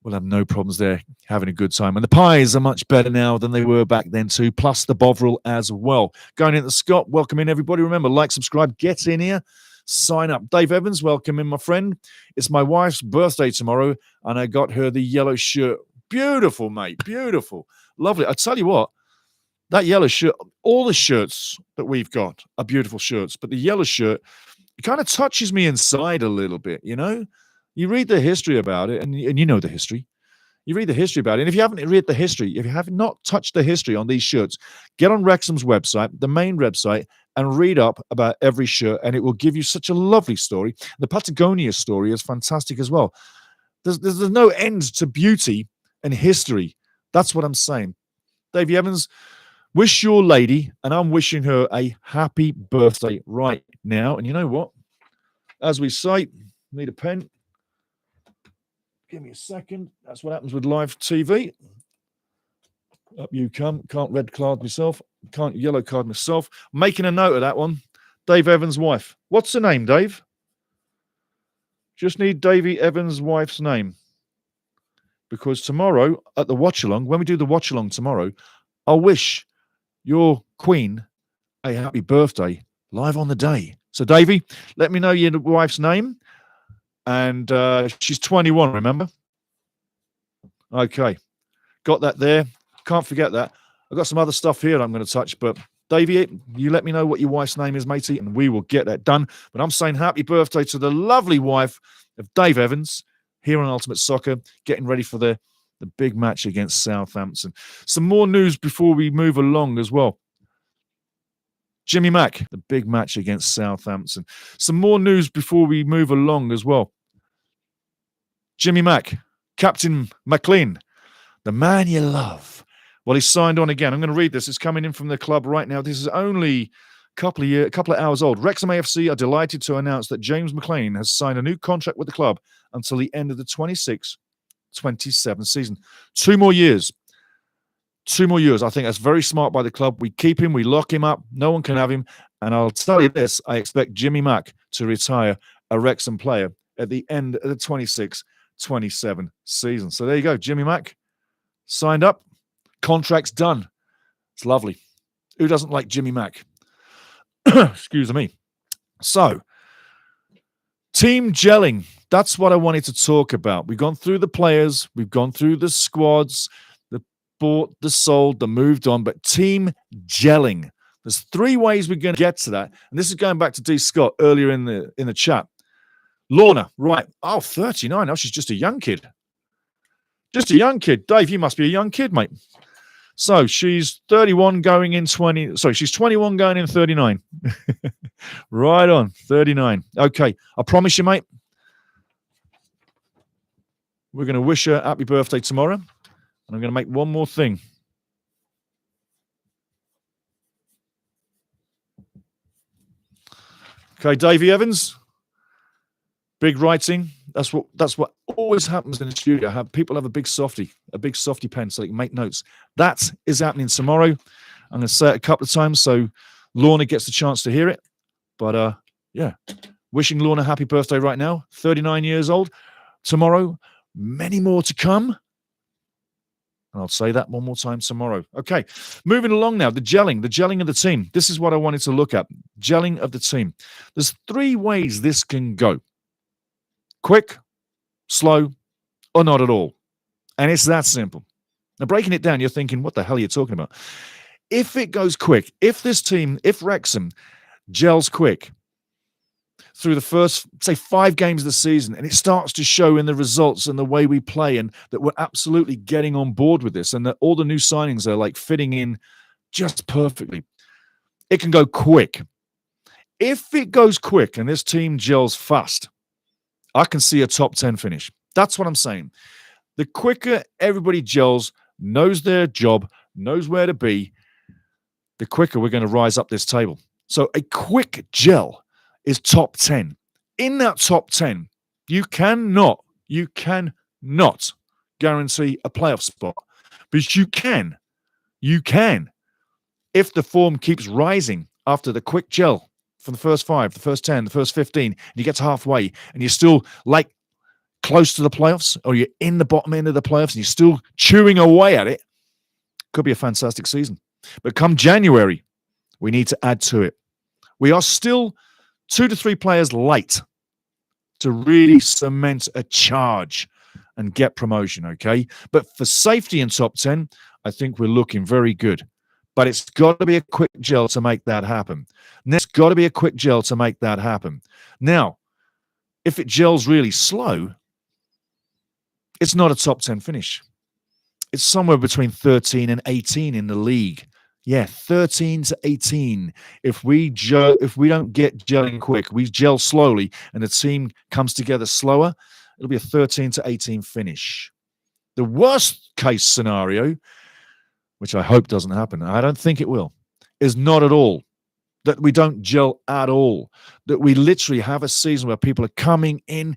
We'll have no problems there, having a good time. And the pies are much better now than they were back then too, plus the Bovril as well. Going into Scott, welcome in everybody. Remember, like, subscribe, get in here, sign up. Dave Evans, welcome in, my friend. It's my wife's birthday tomorrow, and I got her the yellow shirt. Beautiful, mate, beautiful. Lovely. I tell you what, that yellow shirt, all the shirts that we've got are beautiful shirts, but the yellow shirt, it kind of touches me inside a little bit, you know? You read the history about it, and you know the history. You read the history about it. And if you haven't read the history, if you have not touched the history on these shirts, get on Wrexham's website, the main website, and read up about every shirt, and it will give you such a lovely story. The Patagonia story is fantastic as well. There's no end to beauty and history. That's what I'm saying. Davey Evans, wish your lady, and I'm wishing her a happy birthday right now. And you know what? As we say, need a pen. Give me a second. That's what happens with live TV. Up you come. Can't red card myself. Can't yellow card myself. Making a note of that one. Dave Evans' wife. What's the name, Dave? Just need Davey Evans' wife's name. Because tomorrow at the watch-along, when we do the watch-along tomorrow, I'll wish your queen a happy birthday live on the day. So, Davey, let me know your wife's name. And she's 21, remember? Okay. Got that there. Can't forget that. I've got some other stuff here I'm going to touch, but Davey, you let me know what your wife's name is, matey, and we will get that done. But I'm saying happy birthday to the lovely wife of Dave Evans here on Ultimate Soccer, getting ready for the big match against Southampton. Some more news before we move along as well. Jimmy Mack, the big match against Southampton. Some more news before we move along as well. Jimmy Mack, Captain McLean, the man you love. Well, he's signed on again. I'm going to read this. It's coming in from the club right now. This is only a couple of hours old. Wrexham AFC are delighted to announce that James McLean has signed a new contract with the club until the end of the 26-27 season. 2 more years. 2 more years. I think that's very smart by the club. We keep him. We lock him up. No one can have him. And I'll tell you this, I expect Jimmy Mack to retire a Wrexham player at the end of the 26-27 season. So there you go. Jimmy Mack signed up. Contract's done. It's lovely. Who doesn't like Jimmy Mack? Excuse me. So, team gelling. That's what I wanted to talk about. We've gone through the players. We've gone through the squads, the bought, the sold, the moved on. But team gelling. There's 3 ways we're going to get to that. And this is going back to D. Scott earlier in the chat. Lorna, right. Oh, 39. Oh, she's just a young kid. Just a young kid. Dave, you must be a young kid, mate. So she's 31 going in 20. Sorry, she's 21 going in 39. Right on, 39. Okay, I promise you, mate, we're going to wish her happy birthday tomorrow. And I'm going to make one more thing. Okay, Davey Evans. Big writing. That's what always happens in the studio. People have a big softy pen so they can make notes. That is happening tomorrow. I'm going to say it a couple of times so Lorna gets the chance to hear it. But yeah, wishing Lorna happy birthday right now. 39 years old. Tomorrow, many more to come. And I'll say that one more time tomorrow. Okay, moving along now. The gelling of the team. This is what I wanted to look at. Gelling of the team. There's 3 ways this can go. Quick, slow, or not at all. And it's that simple. Now, breaking it down, you're thinking, what the hell are you talking about? If it goes quick, if Wrexham gels quick through the first, say, 5 games of the season, and it starts to show in the results and the way we play, and that we're absolutely getting on board with this, and that all the new signings are like fitting in just perfectly, it can go quick. If it goes quick and this team gels fast, I can see a top 10 finish. That's what I'm saying. The quicker everybody gels, knows their job, knows where to be, the quicker we're going to rise up this table. So a quick gel is top 10. In that top 10, you cannot guarantee a playoff spot. But you can, if the form keeps rising after the quick gel from the first 5, the first 10, the first 15, and you get to halfway and you're still like close to the playoffs, or you're in the bottom end of the playoffs and you're still chewing away at it, could be a fantastic season. But come January, we need to add to it. We are still 2 to 3 players late to really cement a charge and get promotion, okay? But for safety in top 10, I think we're looking very good. But it's got to be a quick gel to make that happen. It's got to be a quick gel to make that happen. Now, if it gels really slow, it's not a top 10 finish. It's somewhere between 13 and 18 in the league. Yeah, 13 to 18. If we don't get gelling quick, we gel slowly, and the team comes together slower, it'll be a 13 to 18 finish. The worst case scenario, which I hope doesn't happen, I don't think it will, is not at all. That we don't gel at all. That we literally have a season where people are coming in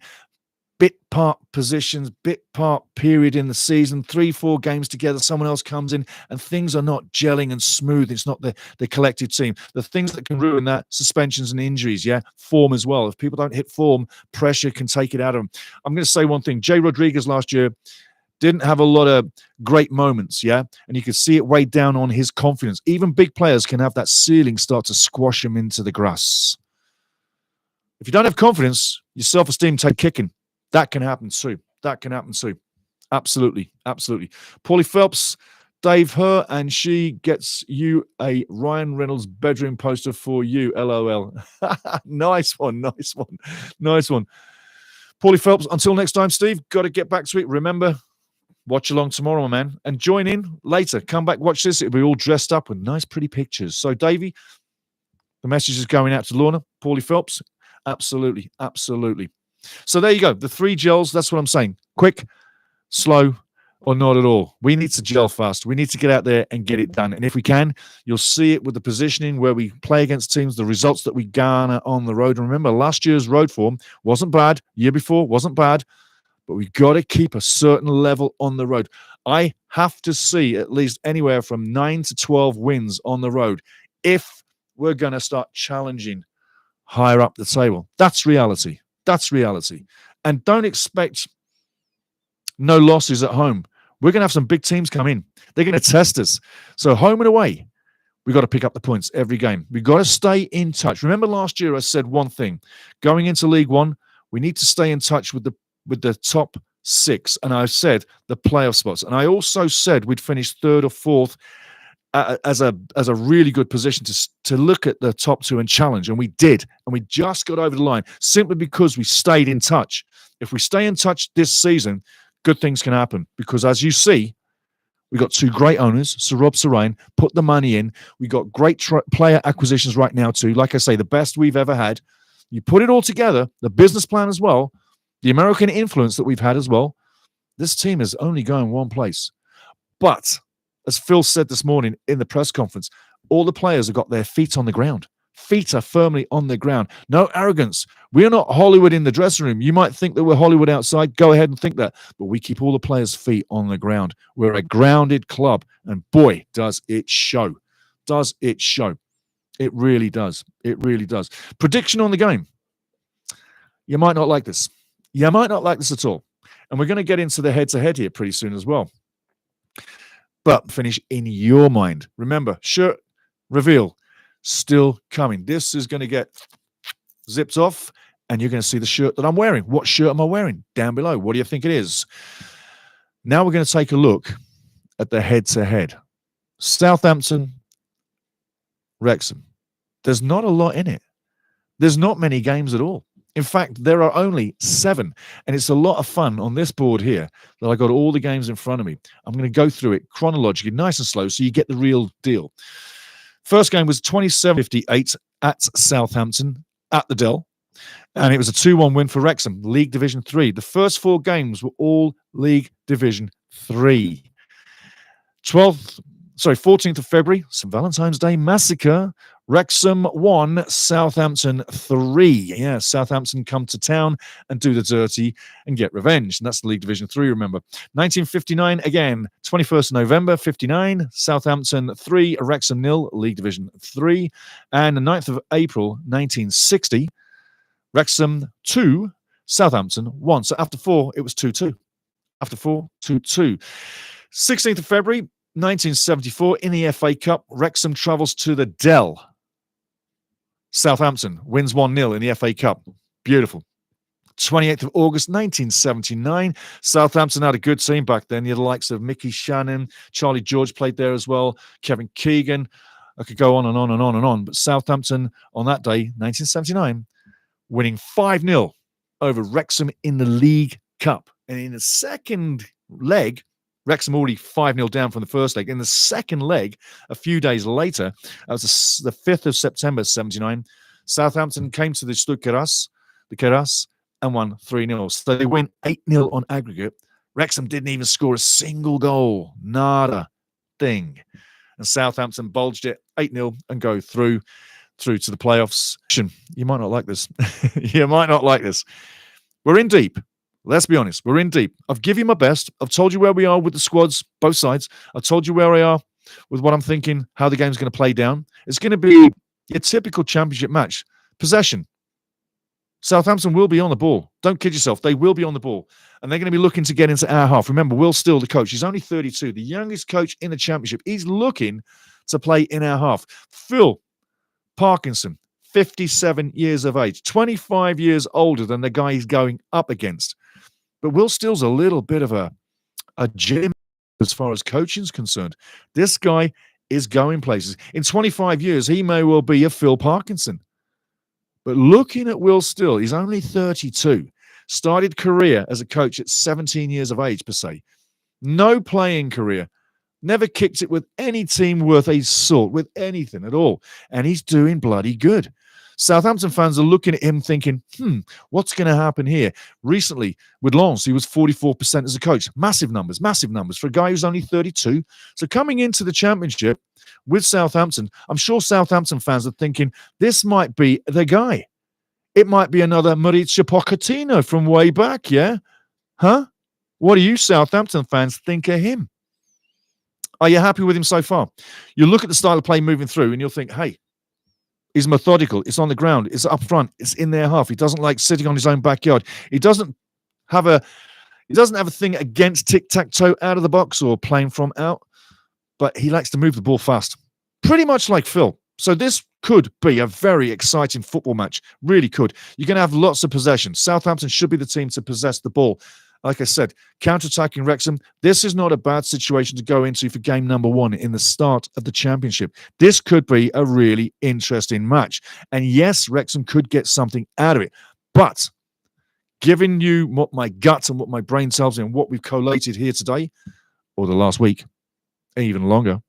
bit part positions, bit part period in the season, 3-4 games together, someone else comes in and things are not gelling and smooth. It's not the collective team. The things that can ruin that, suspensions and injuries, yeah, form as well. If people don't hit form, pressure can take it out of them. I'm going to say one thing. Jay Rodriguez last year didn't have a lot of great moments, yeah, and you could see it weighed down on his confidence. Even big players can have that ceiling start to squash him into the grass. If you don't have confidence, your self-esteem take kicking. That can happen too. Absolutely. Paulie Phelps, Dave her, and she gets you a Ryan Reynolds bedroom poster for you. LOL. Nice one. Paulie Phelps, until next time, Steve, got to get back to it. Remember, watch along tomorrow, my man, and join in later. Come back, watch this. It'll be all dressed up with nice, pretty pictures. So, Davey, the message is going out to Lorna. Paulie Phelps, absolutely. So there you go. The 3 gels, that's what I'm saying. Quick, slow, or not at all. We need to gel fast. We need to get out there and get it done. And if we can, you'll see it with the positioning where we play against teams, the results that we garner on the road. And remember, last year's road form wasn't bad. Year before wasn't bad. But we've got to keep a certain level on the road. I have to see at least anywhere from 9 to 12 wins on the road if we're going to start challenging higher up the table. That's reality. And don't expect no losses at home. We're going to have some big teams come in. They're going to test us. So home and away, we've got to pick up the points every game. We've got to stay in touch. Remember last year I said one thing. Going into League One, we need to stay in touch with the top 6. And I said the playoff spots. And I also said we'd finish 3rd or 4th as a really good position to look at the top 2 and challenge, and we did, and we just got over the line simply because we stayed in touch. If we stay in touch this season, good things can happen, because as you see, we got 2 great owners. Sir Rob Sarine put the money in. We got great player acquisitions right now too. Like I say, the best we've ever had. You put it all together, the business plan as well, the American influence that we've had as well. This team is only going one place. But as Phil said this morning in the press conference, all the players have got their feet on the ground. Feet are firmly on the ground. No arrogance. We're not Hollywood in the dressing room. You might think that we're Hollywood outside. Go ahead and think that. But we keep all the players' feet on the ground. We're a grounded club. And boy, does it show. It really does. Prediction on the game. You might not like this. At all. And we're going to get into the head-to-head here pretty soon as well. But finish in your mind. Remember, shirt reveal still coming. This is going to get zipped off, and you're going to see the shirt that I'm wearing. What shirt am I wearing? Down below. What do you think it is? Now we're going to take a look at the head-to-head. Southampton, WREXHAM. There's not a lot in it. There's not many games at all. In fact, there are only 7, and it's a lot of fun on this board here that I got all the games in front of me. I'm going to go through it chronologically, nice and slow, so you get the real deal. First game was 27-58 at Southampton at the Dell, and it was a 2-1 win for Wrexham, League Division 3. The first 4 games were all League Division 3. 12th 14th of February, St. Valentine's Day Massacre. Wrexham 1, Southampton 3. Yeah, Southampton come to town and do the dirty and get revenge. And that's the League Division 3, remember. 1959, again, 21st of November, 59, Southampton 3, Wrexham 0, League Division 3. And the 9th of April, 1960, Wrexham 2, Southampton 1. So after 4, it was 2-2. After 4, 2-2. 16th of February, 1974, in the FA Cup, Wrexham travels to the Dell. Southampton wins 1-0 in the FA Cup. Beautiful. 28th of August, 1979. Southampton had a good team back then. You had the likes of Mickey Shannon, Charlie George played there as well, Kevin Keegan. I could go on and on and on and on. But Southampton on that day, 1979, winning 5-0 over Wrexham in the League Cup. And in the second leg, Wrexham already 5-0 down from the first leg. In the second leg, a few days later, that was the 5th of September, 79, Southampton came to the Keras, and won 3-0. So they win 8-0 on aggregate. Wrexham didn't even score a single goal. Nada. Thing. And Southampton bulged it 8-0 and go through to the playoffs. You might not like this. You might not like this. We're in deep. Let's be honest, we're in deep. I've given you my best. I've told you where we are with the squads, both sides. I've told you where I are with what I'm thinking, how the game's going to play down. It's going to be a typical championship match. Possession. Southampton will be on the ball. Don't kid yourself. They will be on the ball. And they're going to be looking to get into our half. Remember, Will Still, the coach, he's only 32, the youngest coach in the championship. He's looking to play in our half. Phil Parkinson, 57 years of age, 25 years older than the guy he's going up against. But Will Still's a little bit of a gym as far as coaching's concerned. This guy is going places. In 25 years, he may well be a Phil Parkinson. But looking at Will Still, he's only 32. Started career as a coach at 17 years of age, per se. No playing career. Never kicked it with any team worth a salt, with anything at all. And he's doing bloody good. Southampton fans are looking at him thinking, what's going to happen here? Recently, with Lens, he was 44% as a coach. Massive numbers for a guy who's only 32. So coming into the championship with Southampton, I'm sure Southampton fans are thinking, this might be the guy. It might be another Mauricio Pochettino from way back, yeah? Huh? What do you Southampton fans think of him? Are you happy with him so far? You look at the style of play moving through and you'll think, hey, he's methodical. It's on the ground. It's up front. It's in their half. He doesn't like sitting on his own backyard. He doesn't have a thing against tic-tac-toe out of the box or playing from out, but he likes to move the ball fast. Pretty much like Phil. So this could be a very exciting football match. Really could. You're going to have lots of possession. Southampton should be the team to possess the ball. Like I said, counter-attacking Wrexham, this is not a bad situation to go into for game number 1 in the start of the championship. This could be a really interesting match. And yes, Wrexham could get something out of it. But giving you what my gut and what my brain tells me and what we've collated here today, or the last week, even longer,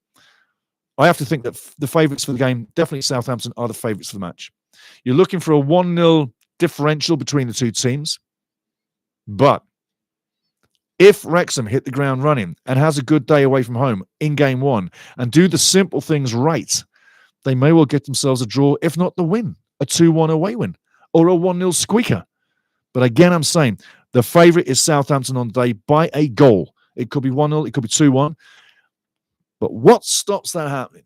I have to think that the favourites for the game, definitely Southampton, are the favourites for the match. You're looking for a 1-0 differential between the two teams. But if Wrexham hit the ground running and has a good day away from home in game 1 and do the simple things right, they may well get themselves a draw, if not the win, a 2-1 away win or a 1-0 squeaker. But again, I'm saying the favourite is Southampton on the day by a goal. It could be 1-0, it could be 2-1. But what stops that happening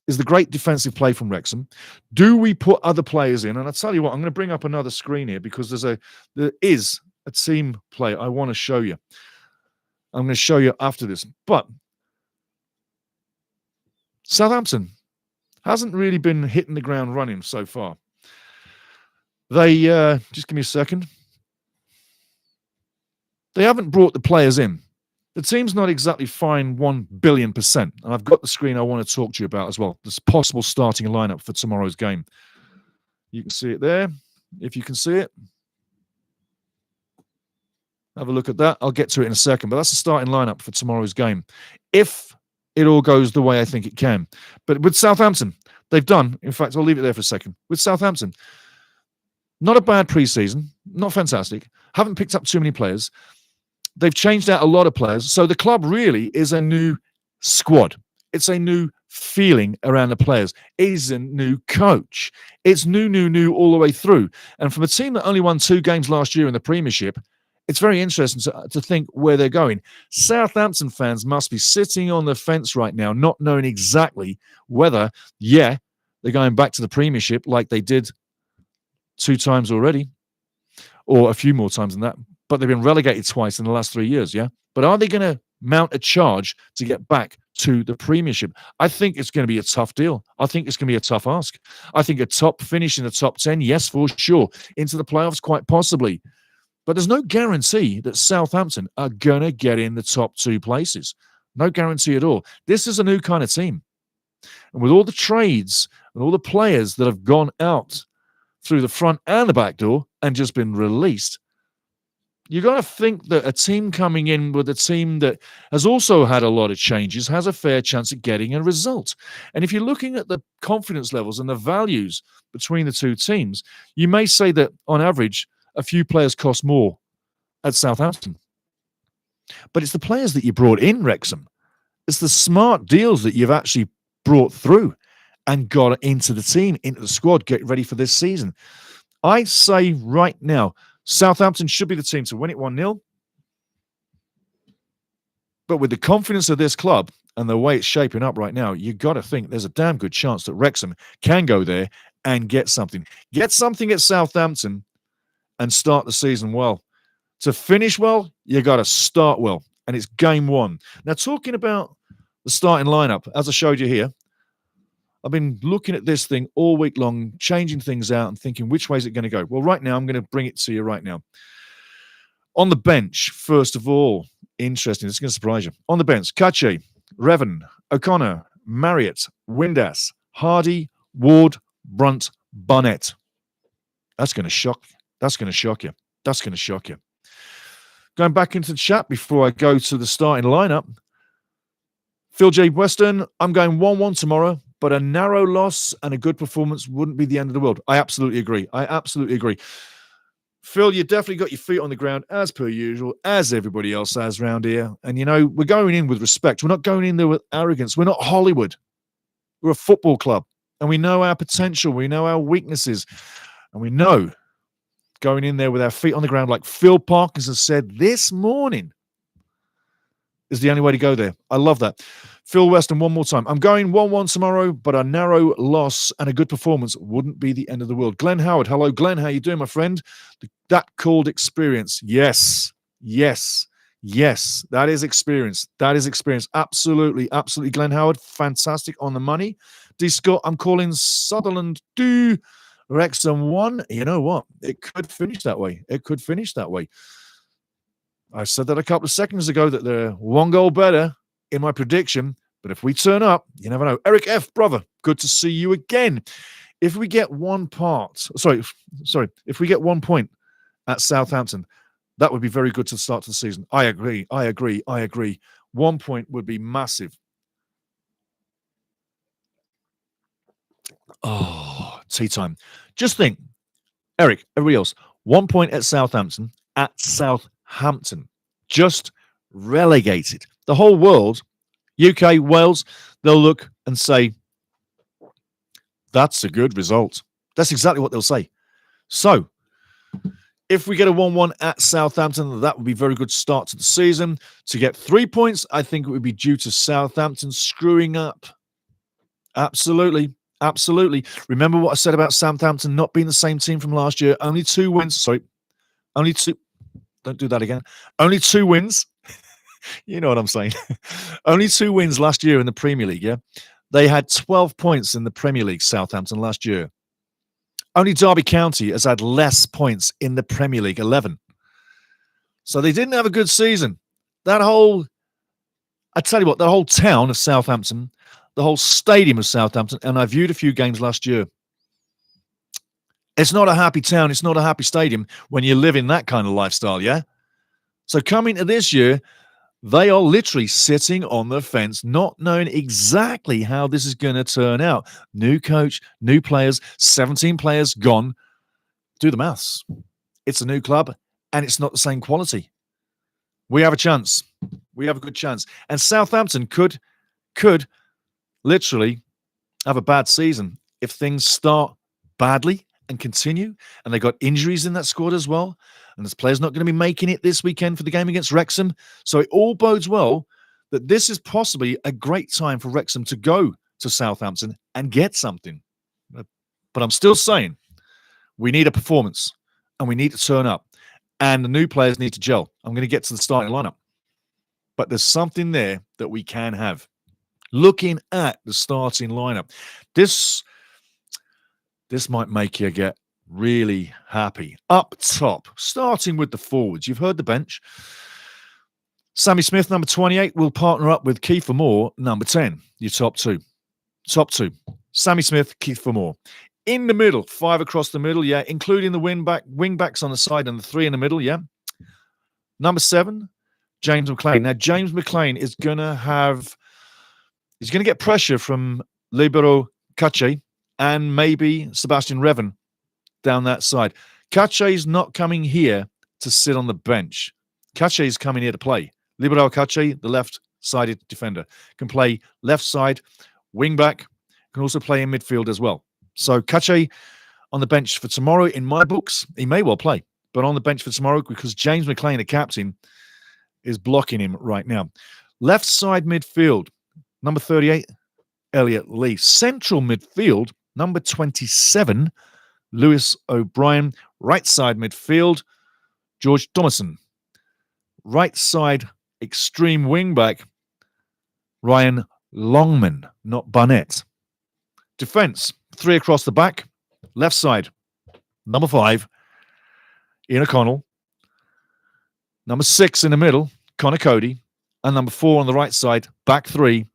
is the great defensive play from Wrexham. Do we put other players in? And I'll tell you what, I'm going to bring up another screen here because there is a team play I want to show you. I'm going to show you after this. But Southampton hasn't really been hitting the ground running so far. They, just give me a second. They haven't brought the players in. The team's not exactly fine 1 billion%. And I've got the screen I want to talk to you about as well. This possible starting lineup for tomorrow's game. You can see it there, if you can see it. Have a look at that. I'll get to it in a second. But that's the starting lineup for tomorrow's game. If it all goes the way I think it can. But with Southampton, they've done, in fact, I'll leave it there for a second. With Southampton, not a bad preseason, not fantastic. Haven't picked up too many players. They've changed out a lot of players. So the club really is a new squad. It's a new feeling around the players. It is a new coach. It's new all the way through. And from a team that only won 2 games last year in the Premiership, it's very interesting to think where they're going. Southampton fans must be sitting on the fence right now, not knowing exactly whether, they're going back to the Premiership like they did 2 times already, or a few more times than that. But they've been relegated twice in the last 3 years, yeah? But are they going to mount a charge to get back to the Premiership? I think it's going to be a tough deal. I think it's going to be a tough ask. I think a top finish in the top 10, yes, for sure. Into the playoffs, quite possibly. But there's no guarantee that Southampton are going to get in the top 2 places. No guarantee at all. This is a new kind of team. And with all the trades and all the players that have gone out through the front and the back door and just been released, you got to think that a team coming in with a team that has also had a lot of changes has a fair chance of getting a result. And if you're looking at the confidence levels and the values between the 2 teams, you may say that on average, a few players cost more at Southampton. But it's the players that you brought in, Wrexham. It's the smart deals that you've actually brought through and got into the team, into the squad, get ready for this season. I say right now, Southampton should be the team to win it 1-0. But with the confidence of this club and the way it's shaping up right now, you've got to think there's a damn good chance that Wrexham can go there and get something. Get something at Southampton and start the season well. To finish well, you got to start well. And it's game 1. Now, talking about the starting lineup, as I showed you here, I've been looking at this thing all week long, changing things out and thinking, which way is it going to go? Well, right now, I'm going to bring it to you right now. On the bench, first of all, interesting, it's going to surprise you. On the bench, Kache, Revan, O'Connor, Marriott, Windass, Hardy, Ward, Brunt, Barnett. That's going to shock you. That's going to shock you. That's going to shock you. Going back into the chat before I go to the starting lineup. Phil J. Weston, I'm going 1-1 tomorrow, but a narrow loss and a good performance wouldn't be the end of the world. I absolutely agree. I absolutely agree. Phil, you definitely got your feet on the ground as per usual, as everybody else has around here. And, we're going in with respect. We're not going in there with arrogance. We're not Hollywood. We're a football club. And we know our potential. We know our weaknesses. And we know going in there with our feet on the ground, like Phil Parkinson said this morning, is the only way to go there. I love that. Phil Weston, one more time. I'm going 1-1 tomorrow, but a narrow loss and a good performance wouldn't be the end of the world. Glenn Howard. Hello, Glenn. How you doing, my friend? That called experience. Yes. That is experience. That is experience. Absolutely. Glenn Howard. Fantastic on the money. D. Scott, I'm calling Sutherland 2. Wrexham 1. You know what? It could finish that way. I said that a couple of seconds ago that they're 1 goal better in my prediction. But if we turn up, you never know. Eric F., brother, good to see you again. If we get if we get 1 point at Southampton, that would be very good to the start of the season. I agree. 1 point would be massive. Oh, tea time. Just think, Eric, everybody else, 1 point at Southampton, just relegated. The whole world, UK, Wales, they'll look and say, that's a good result. That's exactly what they'll say. So, if we get a 1-1 at Southampton, that would be a very good start to the season. To get 3 points, I think it would be due to Southampton screwing up. Absolutely. Remember what I said about Southampton not being the same team from last year? Only 2 wins. Only 2. Don't do that again. Only 2 wins. You know what I'm saying. Only 2 wins last year in the Premier League, yeah? They had 12 points in the Premier League, Southampton, last year. Only Derby County has had less points in the Premier League, 11. So they didn't have a good season. I tell you what, the whole town of Southampton, the whole stadium of Southampton, and I viewed a few games last year. It's not a happy town. It's not a happy stadium when you live in that kind of lifestyle, yeah? So coming to this year, they are literally sitting on the fence, not knowing exactly how this is going to turn out. New coach, new players, 17 players gone. Do the maths. It's a new club, and it's not the same quality. We have a chance. We have a good chance. And Southampton could literally have a bad season if things start badly and continue, and they got injuries in that squad as well, and this player's not going to be making it this weekend for the game against Wrexham. So it all bodes well that this is possibly a great time for Wrexham to go to Southampton and get something. But I'm still saying we need a performance and we need to turn up, and the new players need to gel. I'm going to get to the starting lineup, but there's something there that we can have. Looking at the starting lineup, this might make you get really happy. Up top, starting with the forwards, you've heard the bench. Sammy Smith, number 28, will partner up with Kiefer Moore, number 10. Your top two. Top two. Sammy Smith, Kiefer Moore. In the middle, 5 across the middle, yeah, including the wing backs on the side and the 3 in the middle, yeah. Number 7, James McLean. Now, James McLean is going to get pressure from Libero Cache and maybe Sebastian Revan down that side. Cache's not coming here to sit on the bench. Cache's coming here to play. Libero Cache, the left-sided defender, can play left side, wing back, can also play in midfield as well. So Cache on the bench for tomorrow, in my books, he may well play, but on the bench for tomorrow because James McLean, the captain, is blocking him right now. Left side midfield, number 38, Elliot Lee. Central midfield, number 27, Lewis O'Brien. Right side midfield, George Thomason. Right side extreme wingback, Ryan Longman, not Barnett. Defence, 3 across the back. Left side, number 5, Ian O'Connell. Number 6 in the middle, Connor Cody. And number 4 on the right side, back 3,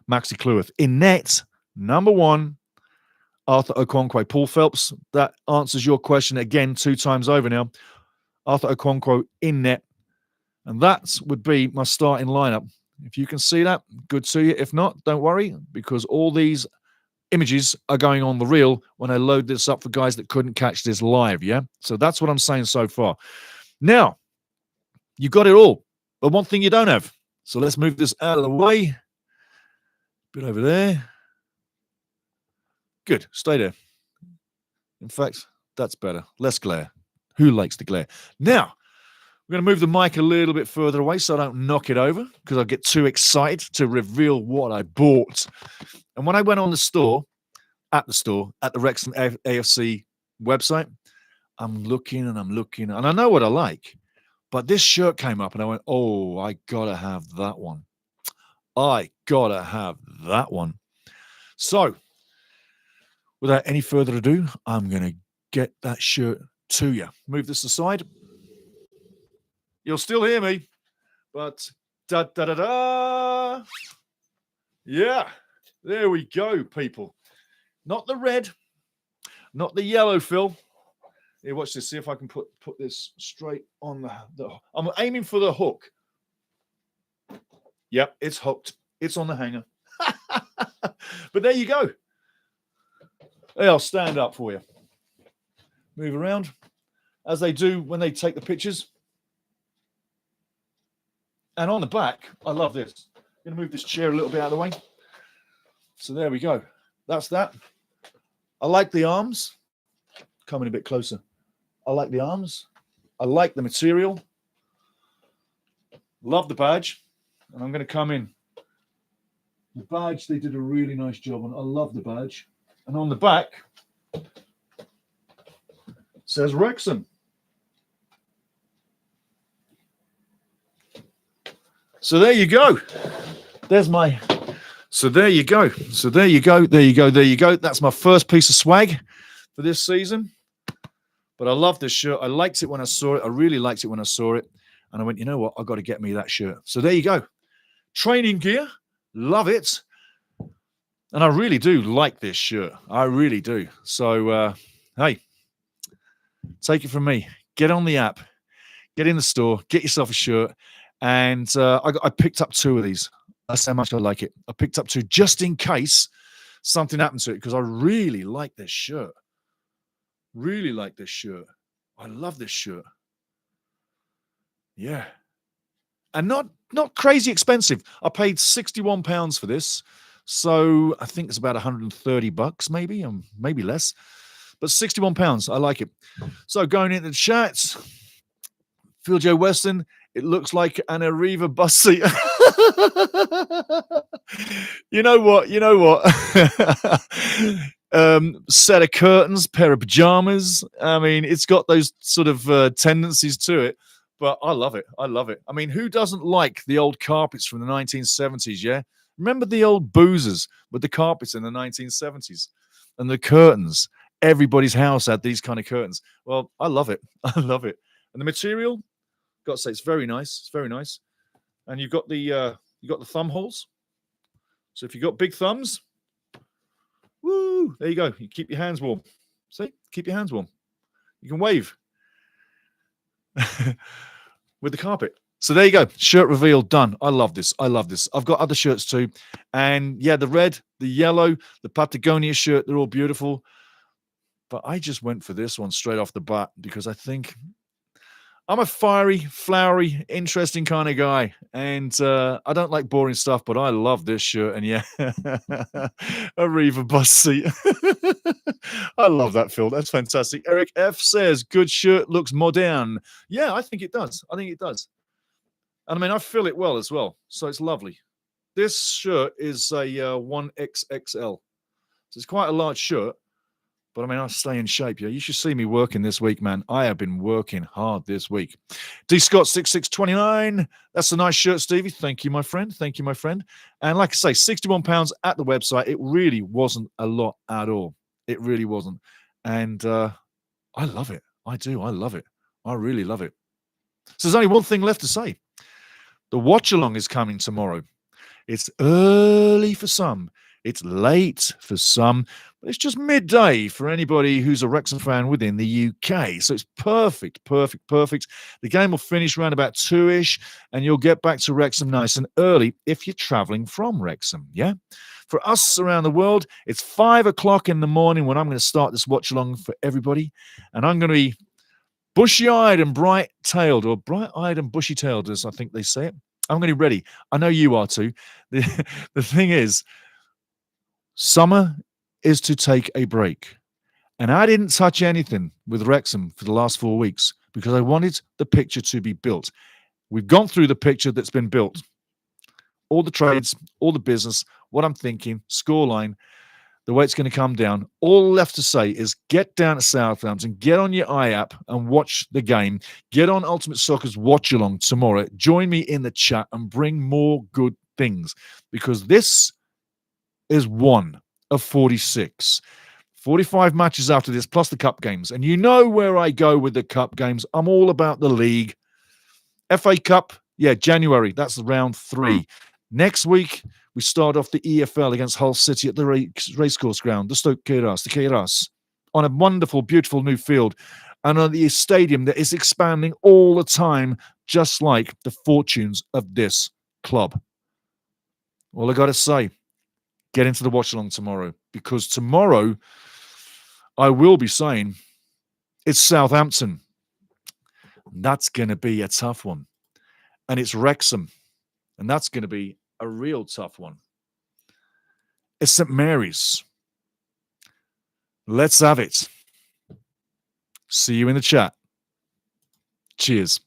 Maxi Cleworth. In net, number 1, Arthur Okonkwo. Paul Phelps, that answers your question again 2 times over now. Arthur Okonkwo in net. And that would be my starting lineup. If you can see that, good to you. If not, don't worry, because all these images are going on the reel when I load this up for guys that couldn't catch this live, yeah? So that's what I'm saying so far. Now, you got it all, but one thing you don't have. So let's move this out of the way. Bit over there. Good, stay there. In fact, that's better. Less glare. Who likes the glare? Now, we're going to move the mic a little bit further away so I don't knock it over because I get too excited to reveal what I bought. And when I went on the store, at the Wrexham AFC website, I'm looking, and I know what I like. But this shirt came up and I went, oh, I got to have that one. I got to have that one. So, without any further ado, I'm going to get that shirt to you. Move this aside. You'll still hear me, but da-da-da-da. Yeah, there we go, people. Not the red, not the yellow, Phil. Here, watch this. See if I can put this straight on the... I'm aiming for the hook. Yep, it's hooked. It's on the hanger. But there you go. Hey, I'll stand up for you. Move around, as they do when they take the pictures. And on the back, I love this. I'm going to move this chair a little bit out of the way. So there we go. That's that. I like the arms. Coming a bit closer. I like the arms. I like the material. Love the badge. And I'm going to come in. The badge, they did a really nice job on. I love the badge. And on the back, it says Wrexham. So there you go. There's my... So there you go. So there you go. There you go. There you go. That's my first piece of swag for this season. But I love this shirt. I liked it when I saw it. I really liked it when I saw it. And I went, you know what? I've got to get me that shirt. So there you go. Training gear. Love it. And I really do like this shirt. I really do. So, hey, take it from me. Get on the app. Get in the store. Get yourself a shirt. And I picked up 2 of these. That's how much I like it. I picked up 2 just in case something happened to it because I really like this shirt. Really like this shirt. I love this shirt. Yeah. And not crazy expensive. I paid £61 for this. So I think it's about $130, maybe less. But £61, I like it. So going into the chats, Phil J. Weston, it looks like an Arriva bus seat. You know what? Set of curtains, pair of pajamas. I mean, it's got those sort of tendencies to it, but I love it. I love it. I mean, who doesn't like the old carpets from the 1970s? Yeah. Remember the old boozers with the carpets in the 1970s and the curtains? Everybody's house had these kind of curtains. Well, I love it. I love it. And the material, got to say, it's very nice. It's very nice. And you've got the thumb holes. So if you've got big thumbs, woo, there you go. You keep your hands warm. See, keep your hands warm. You can wave with the carpet. So there you go. Shirt reveal done. I love this. I love this. I've got other shirts too. And yeah, the red, the yellow, the Patagonia shirt, they're all beautiful. But I just went for this one straight off the bat because I think I'm a fiery, flowery, interesting kind of guy. And I don't like boring stuff, but I love this shirt. And yeah, Arriva bus seat. I love that, Phil. That's fantastic. Eric F says, good shirt, looks modern. Yeah, I think it does. I think it does. And I mean, I feel it well as well. So it's lovely. This shirt is a 1XXL. So it's quite a large shirt. But I mean, I stay in shape. Yeah, you should see me working this week, man. I have been working hard this week. D Scott 6629. That's a nice shirt, Stevie. Thank you, my friend. Thank you, my friend. And like I say, £61 at the website. It really wasn't a lot at all. It really wasn't. And I love it. I do. I love it. I really love it. So there's only one thing left to say. The watch along is coming tomorrow. It's early for some. It's late for some, but it's just midday for anybody who's a Wrexham fan within the UK. So it's perfect. The game will finish around about 2-ish, and you'll get back to Wrexham nice and early if you're travelling from Wrexham, yeah? For us around the world, it's 5 o'clock in the morning when I'm going to start this watch-along for everybody, and I'm going to be bushy-eyed and bright-tailed, or bright-eyed and bushy-tailed, as I think they say it. I'm going to be ready. I know you are too. The thing is, summer is to take a break. And I didn't touch anything with Wrexham for the last 4 weeks because I wanted the picture to be built. We've gone through the picture that's been built. All the trades, all the business, what I'm thinking, scoreline, the way it's going to come down. All left to say is get down to Southampton, get on your iApp and watch the game. Get on Ultimate Soccer's watch along tomorrow. Join me in the chat and bring more good things because this is one of 46. 45 matches after this, plus the cup games. And you know where I go with the cup games. I'm all about the league. FA Cup, yeah, January. That's round 3. Next week, we start off the EFL against Hull City at the racecourse ground, the Stoke Keiras, the Keiras, on a wonderful, beautiful new field. And on the stadium that is expanding all the time, just like the fortunes of this club. All I got to say, get into the watch along tomorrow, because tomorrow I will be saying it's Southampton. That's going to be a tough one. And it's Wrexham. And that's going to be a real tough one. It's St. Mary's. Let's have it. See you in the chat. Cheers.